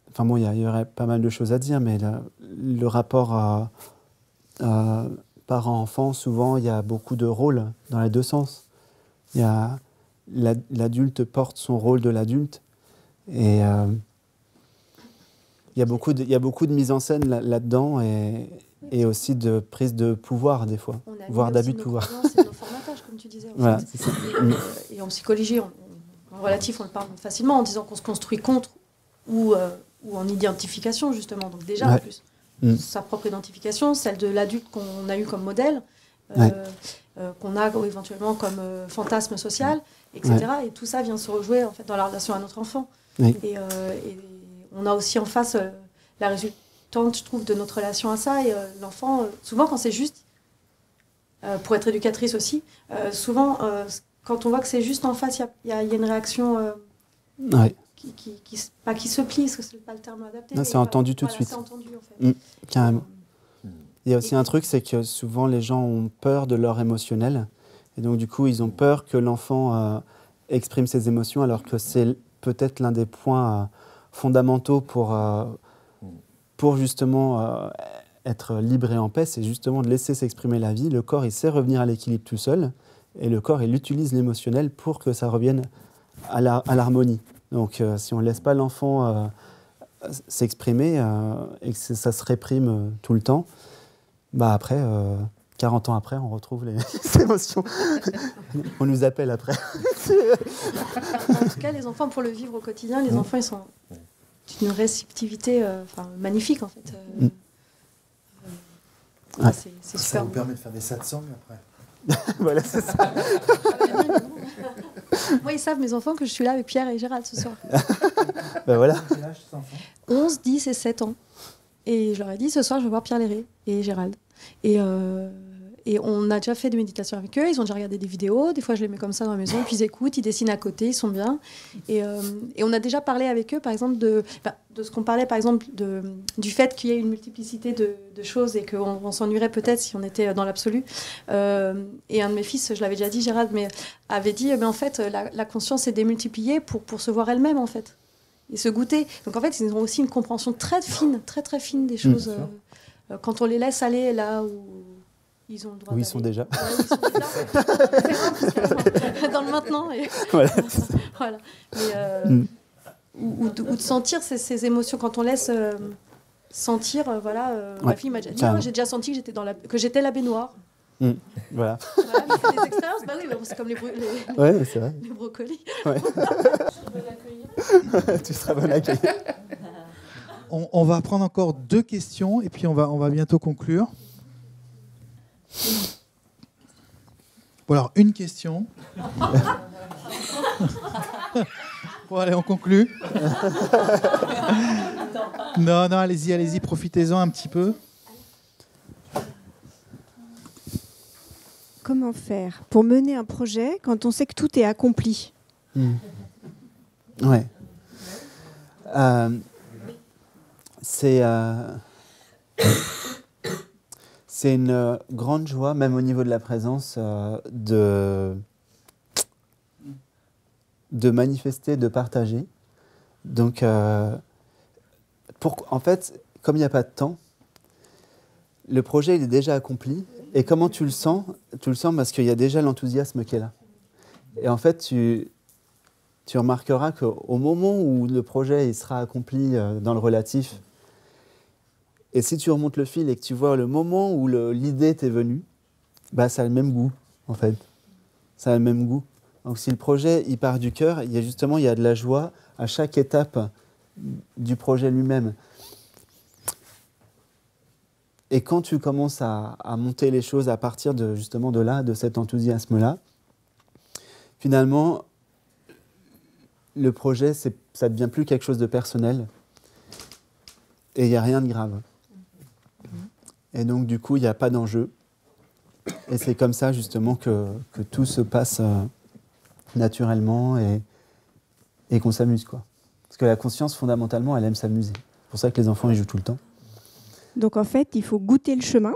enfin bon, il y aurait pas mal de choses à dire, mais le rapport à parent-enfant, souvent, il y a beaucoup de rôles dans les deux sens. Il y a l'adulte porte son rôle de l'adulte, et il y a beaucoup de mise en scène là-dedans, et aussi de prise de pouvoir, des fois, voire d'abus de pouvoir. C'est nos formatages, comme tu disais. Voilà, c'est ça. Et en psychologie, en relatif, on le parle facilement en disant qu'on se construit contre ou en identification, justement. Donc déjà, en plus, sa propre identification, celle de l'adulte qu'on a eu comme modèle, qu'on a éventuellement comme fantasme social, etc. Et tout ça vient se rejouer en fait, dans la relation à notre enfant. Et on a aussi en face la résultante, je trouve, de notre relation à ça. Et l'enfant, souvent quand c'est juste, pour être éducatrice aussi, souvent, quand on voit que c'est juste en face, il y a une réaction pas qui se plie, parce que c'est pas le terme adapté. Non, c'est entendu tout de suite. C'est entendu, en fait. Carrément. Il y a aussi un truc, c'est que souvent les gens ont peur de leur émotionnel. Et donc, du coup, ils ont peur que l'enfant exprime ses émotions, alors que c'est peut-être l'un des points fondamentaux pour justement être libre et en paix. C'est justement de laisser s'exprimer la vie. Le corps, il sait revenir à l'équilibre tout seul. Et le corps, il utilise l'émotionnel pour que ça revienne à l'harmonie. Donc, si on ne laisse pas l'enfant s'exprimer et que ça se réprime tout le temps, bah après, 40 ans après, on retrouve les émotions. On nous appelle après. En tout cas, les enfants, pour le vivre au quotidien, les enfants, ils sont d'une réceptivité magnifique, en fait. C'est super. Ça vous permet de faire des satsangs après. Voilà, c'est ça. Moi, ils savent, mes enfants, que je suis là avec Pierre et Gérald ce soir. Ben voilà. 11, 10 et 7 ans. Et je leur ai dit, ce soir, je vais voir Pierre Léré et Gérald. Et on a déjà fait des méditations avec eux, ils ont déjà regardé des vidéos, des fois je les mets comme ça dans la maison, puis ils écoutent, ils dessinent à côté, ils sont bien. Et on a déjà parlé avec eux, par exemple, de ce qu'on parlait, par exemple, du fait qu'il y ait une multiplicité de choses et qu'on s'ennuierait peut-être si on était dans l'absolu. Et un de mes fils, je l'avais déjà dit, Gérald, mais avait dit, en fait, la conscience est démultipliée pour se voir elle-même, en fait, et se goûter. Donc en fait, ils ont aussi une compréhension très fine, très fine des choses. Quand on les laisse aller là où ils ont le droit où ils sont déjà. Ouais, ils sont déjà. Dans le maintenant. Et... Voilà. Voilà. Mais, ou de sentir ces émotions quand on laisse sentir. Ma fille m'a déjà dit, j'ai déjà senti que j'étais la baignoire. Voilà. Voilà, mais c'est des expériences. Bah oui, c'est comme ouais, c'est vrai. Les brocolis. Ouais. Tu seras bon accueil. On va prendre encore 2 questions et puis on va bientôt conclure. Bon, alors, une question. Bon, allez, on conclut. Non, allez-y, profitez-en un petit peu. Comment faire pour mener un projet quand on sait que tout est accompli ? Ouais. C'est une grande joie, même au niveau de la présence, de manifester, de partager. Donc, en fait, comme il n'y a pas de temps, le projet il est déjà accompli. Et comment tu le sens ? Tu le sens parce qu'il y a déjà l'enthousiasme qui est là. Et en fait, tu remarqueras qu'au moment où le projet il sera accompli dans le relatif, et si tu remontes le fil et que tu vois le moment où l'idée t'est venue, bah, ça a le même goût, en fait. Ça a le même goût. Donc si le projet il part du cœur, il y a de la joie à chaque étape du projet lui-même. Et quand tu commences à monter les choses à partir de cet enthousiasme-là, finalement, le projet, ça devient plus quelque chose de personnel. Et il n'y a rien de grave. Et donc, du coup, il n'y a pas d'enjeu. Et c'est comme ça, justement, que tout se passe naturellement et qu'on s'amuse, quoi. Parce que la conscience, fondamentalement, elle aime s'amuser. C'est pour ça que les enfants, ils jouent tout le temps. Donc, en fait, il faut goûter le chemin.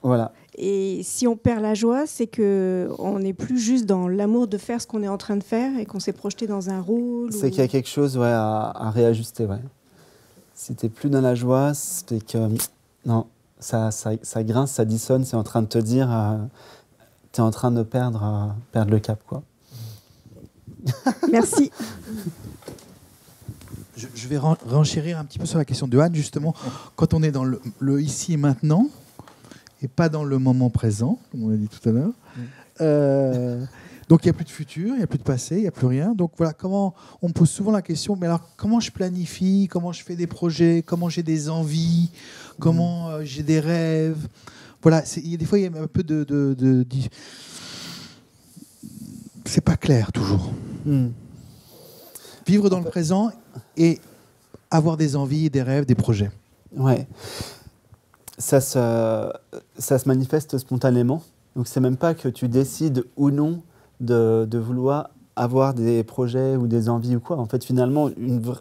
Voilà. Et si on perd la joie, c'est qu'on n'est plus juste dans l'amour de faire ce qu'on est en train de faire et qu'on s'est projeté dans un rôle. C'est qu'il y a quelque chose à réajuster, ouais. Si tu n'es plus dans la joie, c'est que... Non, ça grince, ça dissonne, c'est en train de te dire... tu es en train de perdre le cap, quoi. Merci. Je vais renchérir un petit peu sur la question de Anne, justement. Quand on est dans le ici et maintenant, et pas dans le moment présent, comme on a dit tout à l'heure, donc il n'y a plus de futur, il n'y a plus de passé, il n'y a plus rien. Donc voilà, on me pose souvent la question, mais alors comment je planifie, comment je fais des projets, comment j'ai des envies, comment j'ai des rêves. Voilà, des fois il y a un peu de c'est pas clair toujours. Vivre dans le présent et avoir des envies, des rêves, des projets. Ouais. Ça se manifeste spontanément. Donc c'est même pas que tu décides ou non de vouloir avoir des projets ou des envies ou quoi. En fait, finalement,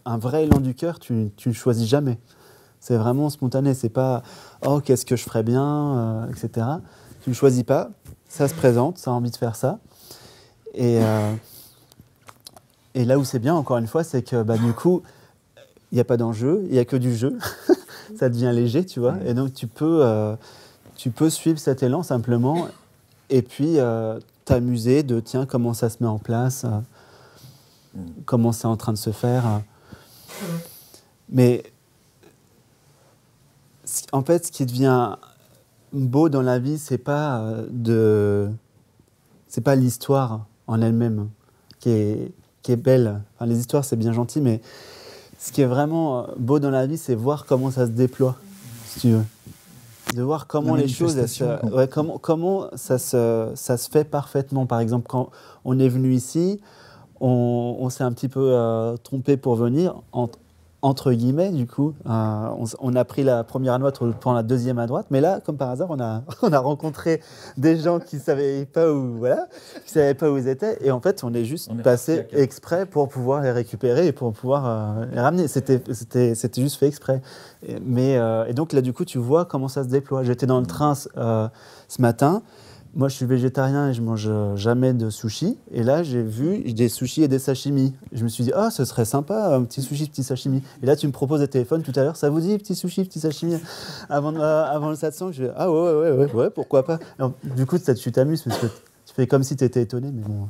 un vrai élan du cœur, tu ne choisis jamais. C'est vraiment spontané. C'est pas « Oh, qu'est-ce que je ferais bien etc. Tu ne choisis pas. Ça se présente, ça a envie de faire ça. Et là où c'est bien, encore une fois, c'est que du coup, il n'y a pas d'enjeu, il n'y a que du jeu. Ça devient léger, tu vois. Et donc, tu peux suivre cet élan simplement et puis t'amuser de tiens, comment ça se met en place, comment c'est en train de se faire. Mais en fait, ce qui devient beau dans la vie, c'est pas l'histoire en elle-même qui est belle. Enfin, les histoires, c'est bien gentil, mais ce qui est vraiment beau dans la vie, c'est voir comment ça se déploie, si tu veux. De voir comment les choses, comment ça se fait parfaitement. Par exemple, quand on est venu ici, on s'est un petit peu trompé pour venir, entre guillemets, du coup. On a pris la première à droite pour la deuxième à droite, mais là, comme par hasard, on a rencontré des gens qui ne savaient pas où ils étaient, et en fait, on est juste passé exprès pour pouvoir les récupérer et pour pouvoir les ramener. C'était juste fait exprès. Et donc là, du coup, tu vois comment ça se déploie. J'étais dans le train ce matin. Moi, je suis végétarien et je mange jamais de sushi. Et là, j'ai vu des sushis et des sashimi. Je me suis dit, ce serait sympa, un petit sushi, petit sashimi. Et là, tu me proposes des téléphones tout à l'heure. Ça vous dit, petit sushi, petit sashimi avant le 700, je vais, ouais, pourquoi pas. Alors, du coup, tu t'amuses parce que tu fais comme si tu étais étonné, mais bon.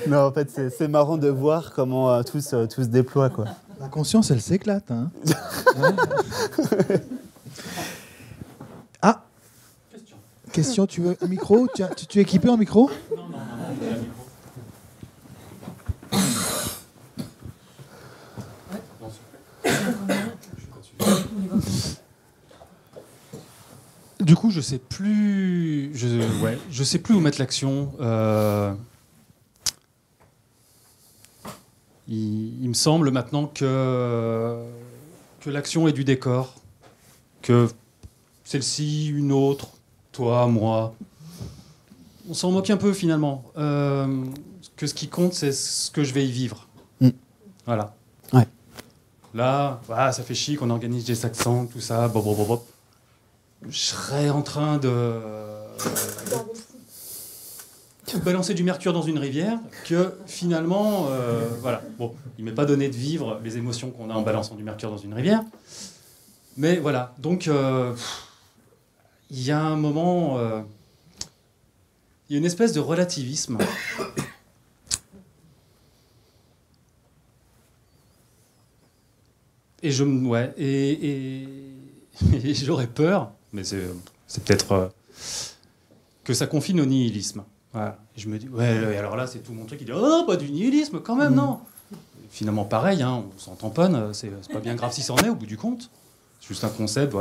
Non, en fait, c'est marrant de voir comment tout se déploie, quoi. La conscience, elle s'éclate. Hein. Ah, question, tu veux un micro? Tu es équipé en micro? Non. Du coup, je sais plus où mettre l'action. Il me semble maintenant que l'action est du décor, que celle-ci, une autre, toi, moi. On s'en moque un peu finalement. Que ce qui compte, c'est ce que je vais y vivre. Voilà. Ouais. Là, ça fait chic, on organise des accents, tout ça. Je serais en train de balancer du mercure dans une rivière que finalement, il m'est pas donné de vivre les émotions qu'on a en balançant du mercure dans une rivière. Mais voilà, donc il y a un moment, il y a une espèce de relativisme. Et j'aurais peur, mais c'est peut-être que ça confine au nihilisme. Voilà. Et je me dis, alors là, c'est tout mon truc qui dit, pas du nihilisme quand même, non. Et finalement, pareil, on s'en tamponne, c'est pas bien grave si c'en est au bout du compte. C'est juste un concept,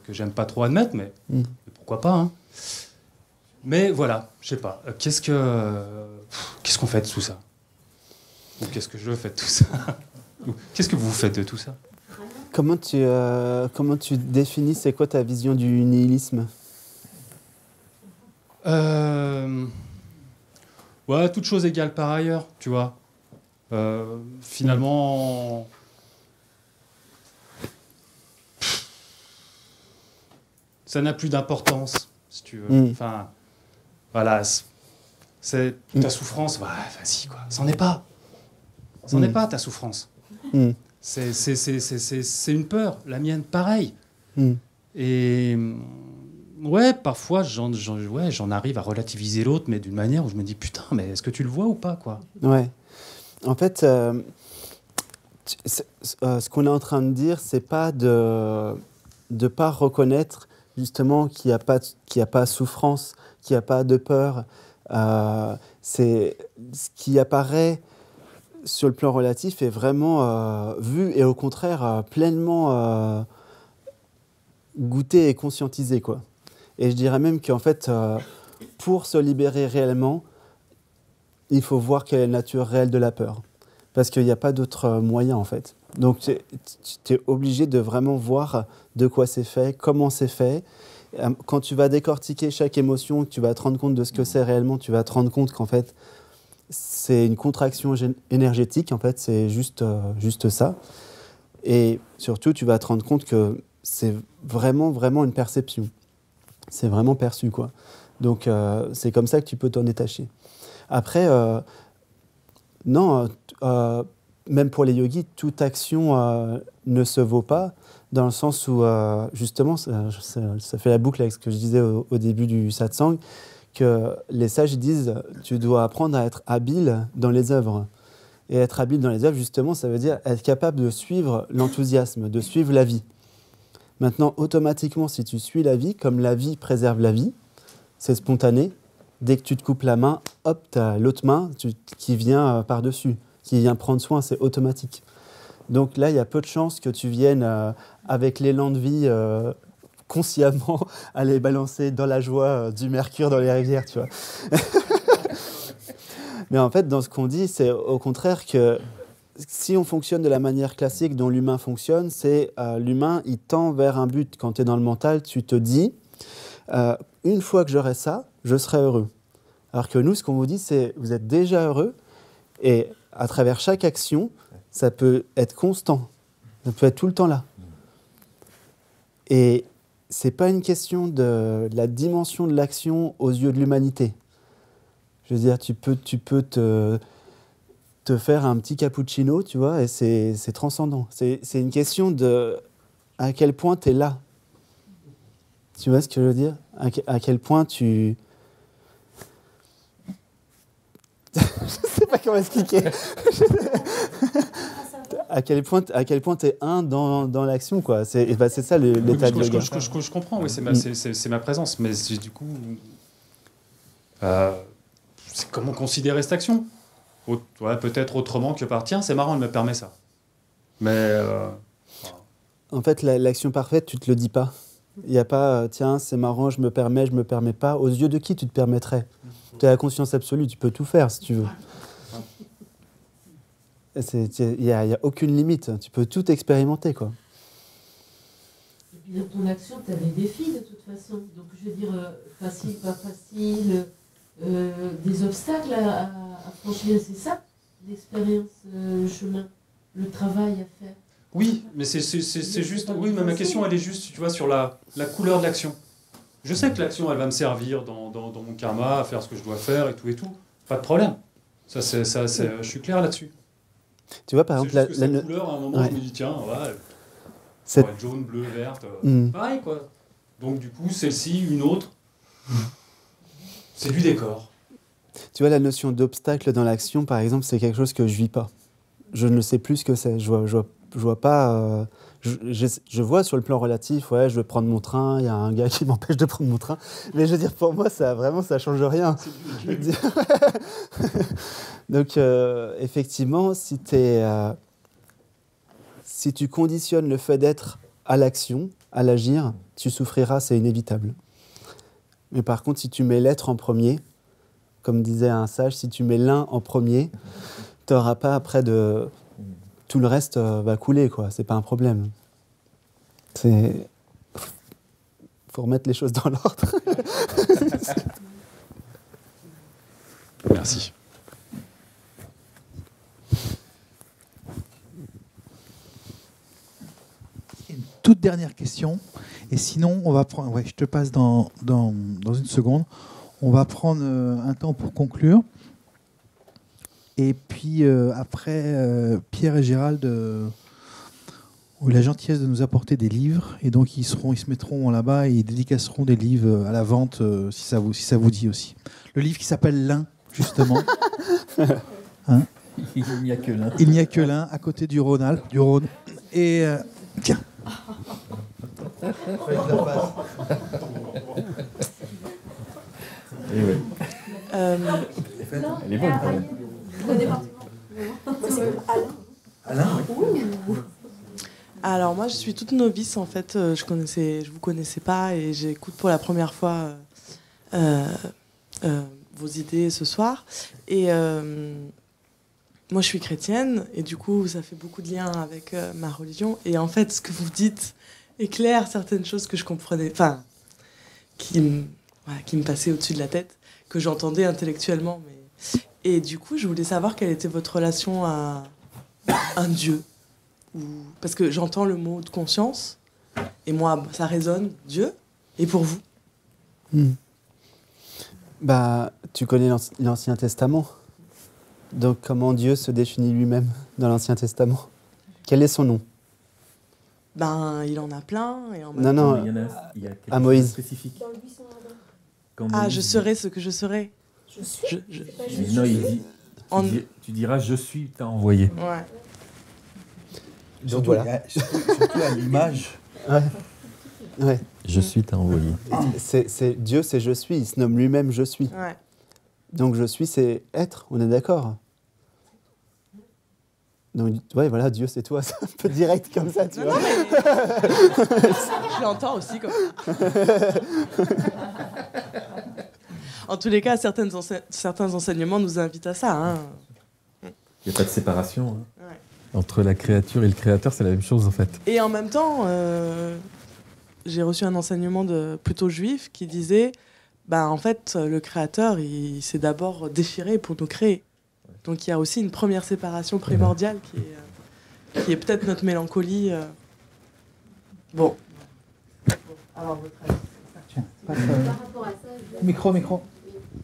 que j'aime pas trop admettre, mais pourquoi pas, hein. Mais voilà, je sais pas. Qu'est-ce qu'on fait de tout ça? Ou qu'est-ce que je fais de tout ça? Qu'est-ce que vous faites de tout ça? Comment tu définis, c'est quoi ta vision du nihilisme? Toute chose égale par ailleurs, tu vois. Finalement, ça n'a plus d'importance, si tu veux. Enfin, voilà, c'est ta souffrance. Vas-y, quoi. C'en est pas. C'en est pas ta souffrance. C'est une peur, la mienne, pareil. Et parfois, j'en arrive à relativiser l'autre, mais d'une manière où je me dis, putain, mais est-ce que tu le vois ou pas, quoi? Ouais. En fait, ce qu'on est en train de dire, c'est pas de pas reconnaître justement qu'il n'y a pas souffrance, qu'il n'y a pas de peur. C'est ce qui apparaît sur le plan relatif est vraiment vu et au contraire pleinement goûté et conscientisé, quoi. Et je dirais même qu'en fait, pour se libérer réellement, il faut voir quelle est la nature réelle de la peur. Parce qu'il n'y a pas d'autre moyen, en fait. Donc, tu es obligé de vraiment voir de quoi c'est fait, comment c'est fait, Quand tu vas décortiquer chaque émotion, que tu vas te rendre compte de ce que c'est réellement, tu vas te rendre compte qu'en fait, c'est une contraction énergétique, en fait, c'est juste ça. Et surtout, tu vas te rendre compte que c'est vraiment, vraiment une perception. C'est vraiment perçu, quoi. Donc, c'est comme ça que tu peux t'en détacher. Après, même pour les yogis, toute action ne se vaut pas, dans le sens où, justement, ça fait la boucle avec ce que je disais au début du satsang, que les sages disent tu dois apprendre à être habile dans les œuvres. Et être habile dans les œuvres, justement, ça veut dire être capable de suivre l'enthousiasme, de suivre la vie. Maintenant, automatiquement, si tu suis la vie, comme la vie préserve la vie, c'est spontané. Dès que tu te coupes la main, hop, tu as l'autre main qui vient par-dessus, qui vient prendre soin, c'est automatique. Donc là, il y a peu de chances que tu viennes avec l'élan de vie consciemment aller balancer dans la joie du mercure dans les rivières, tu vois. Mais en fait, dans ce qu'on dit, c'est au contraire que si on fonctionne de la manière classique dont l'humain fonctionne, c'est l'humain, il tend vers un but. Quand tu es dans le mental, tu te dis, une fois que j'aurai ça, je serai heureux. Alors que nous, ce qu'on vous dit, c'est, vous êtes déjà heureux, et à travers chaque action, ça peut être constant. Ça peut être tout le temps là. Et c'est pas une question de la dimension de l'action aux yeux de l'humanité. Je veux dire, tu peux te faire un petit cappuccino, tu vois, et c'est transcendant. C'est une question de à quel point tu es là. Tu vois ce que je veux dire ? À quel point tu... je sais pas comment expliquer. à quel point tu es un dans l'action, quoi. C'est ça l'état de yoga. Je comprends, oui, c'est ma présence. Mais du coup... c'est comment considérer cette action ? Ouais, peut-être autrement que par tiens, c'est marrant, elle me permet ça. Mais. En fait, l'action parfaite, tu te le dis pas. Il n'y a pas tiens, c'est marrant, je me permets pas. Aux yeux de qui tu te permettrais ? Tu as la conscience absolue, tu peux tout faire si tu veux. Il n'y a aucune limite, tu peux tout expérimenter, quoi. Et puis dans ton action, tu as des défis de toute façon. Donc je veux dire, facile, pas facile. Des obstacles à franchir, c'est ça l'expérience, le chemin, le travail à faire. Oui, mais c'est juste. Oui, mais ma question, elle est juste, tu vois, sur la couleur de l'action. Je sais que l'action, elle va me servir dans mon karma, à faire ce que je dois faire et tout. Pas de problème. Ça, je suis clair là-dessus. Tu vois, par exemple, la couleur, à un moment, je me dis, tiens, ouais, être jaune, bleu, verte, pareil, quoi. Donc, du coup, celle-ci, une autre. C'est du décor. Tu vois, la notion d'obstacle dans l'action, par exemple, c'est quelque chose que je vis pas. Je ne sais plus ce que c'est. Je vois pas... je vois sur le plan relatif, ouais, je veux prendre mon train, il y a un gars qui m'empêche de prendre mon train. Mais je veux dire, pour moi, ça change rien. Donc, effectivement, si tu conditionnes le fait d'être à l'action, à l'agir, tu souffriras, c'est inévitable. Mais par contre, si tu mets l'être en premier, comme disait un sage, si tu mets l'un en premier, tu n'auras pas après de... Tout le reste va couler, quoi. C'est pas un problème. Il faut remettre les choses dans l'ordre. Merci. Une toute dernière question. Et sinon, on va prendre... Ouais, je te passe dans une seconde. On va prendre un temps pour conclure. Et puis après, Pierre et Gérald ont eu la gentillesse de nous apporter des livres. Et donc, ils se mettront là-bas et ils dédicaceront des livres à la vente, si ça vous dit aussi. Le livre qui s'appelle L'Ain, justement. Hein ? Il n'y a que l'un. Il n'y a que l'un, à côté du Rhône. Et tiens. Et ouais. Elle est bonne quand même. Le département. Alain, oui. Alors moi je suis toute novice en fait, je vous connaissais pas et j'écoute pour la première fois vos idées ce soir et moi je suis chrétienne et du coup ça fait beaucoup de liens avec ma religion et en fait ce que vous dites éclaire certaines choses que je comprenais, enfin qui me passait au-dessus de la tête, que j'entendais intellectuellement. Et du coup, je voulais savoir quelle était votre relation à un Dieu. Parce que j'entends le mot de conscience, et moi, ça résonne, Dieu. Et pour vous? Bah, tu connais l'Ancien Testament. Donc, comment Dieu se définit lui-même dans l'Ancien Testament? Quel est son nom? Ben, il en a plein. Et en même temps, il y a à Moïse. spécifique. Je serai ce que je serai. Je suis. Non, il dit, tu diras je suis, t'as envoyé. Ouais. Donc surtout, voilà. Surtout à l'image. Ouais. Je suis, t'as envoyé. Dieu, c'est je suis. Il se nomme lui-même je suis. Ouais. Donc je suis, c'est être. On est d'accord? Donc, ouais, voilà, Dieu, c'est toi. C'est un peu direct comme ça, tu vois. Non, mais... je l'entends aussi comme ça. En tous les cas, certains enseignements nous invitent à ça. Hein. Il n'y a pas de séparation. Hein. Ouais. Entre la créature et le créateur, c'est la même chose, en fait. Et en même temps, j'ai reçu un enseignement plutôt juif qui disait, en fait, le créateur, il s'est d'abord déchiré pour nous créer. Donc il y a aussi une première séparation primordiale qui est peut-être notre mélancolie. Bon. Alors, votre avis. Par rapport à ça, micro.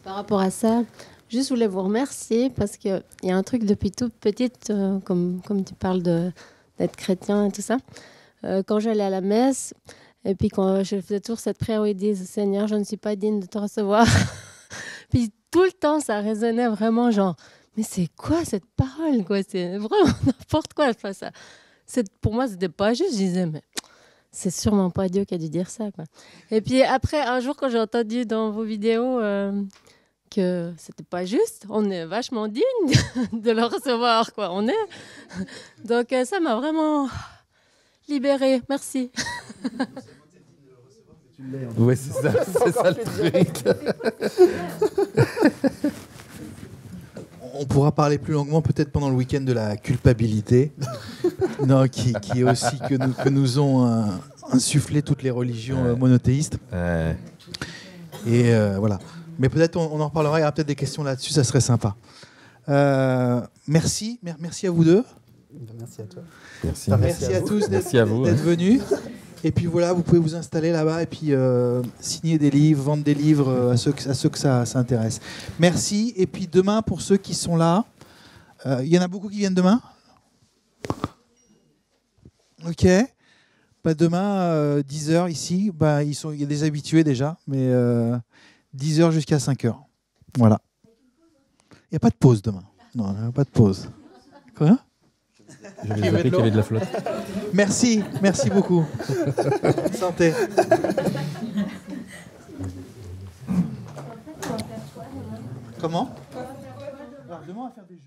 Par rapport à ça, juste voulais vous remercier parce qu'il y a un truc depuis toute petite, comme tu parles d'être chrétien et tout ça. Quand j'allais à la messe, et puis quand je faisais toujours cette prière où ils disent « Seigneur, je ne suis pas digne de te recevoir », puis tout le temps, ça résonnait vraiment genre « Mais c'est quoi cette parole, quoi? C'est vraiment n'importe quoi. » Enfin, pour moi, c'était pas juste. Je disais « Mais c'est sûrement pas Dieu qui a dû dire ça, quoi. » Et puis après, un jour, quand j'ai entendu dans vos vidéos que c'était pas juste, on est vachement digne de le recevoir, quoi. On est. Donc ça m'a vraiment libérée. Merci. Ouais, c'est ça le truc. On pourra parler plus longuement peut-être pendant le week-end de la culpabilité, non, qui est aussi que nous ont insufflé toutes les religions monothéistes. Et voilà. Mais peut-être on en reparlera, il y aura peut-être des questions là-dessus, ça serait sympa. Merci à vous deux. Merci à toi. Merci à tous d'être venus. Et puis voilà, vous pouvez vous installer là-bas et puis signer des livres, vendre des livres à ceux que ça intéresse. Merci. Et puis demain, pour ceux qui sont là, il y en a beaucoup qui viennent demain? Ok. Demain, 10h ici, il y a des habitués déjà, mais 10h jusqu'à 5h. Voilà. Il n'y a pas de pause demain. Non, il n'y a pas de pause. Quoi? J'avais zappé qu'il y avait de la flotte. Merci beaucoup. Santé. Comment? Demain, on va faire des jeux.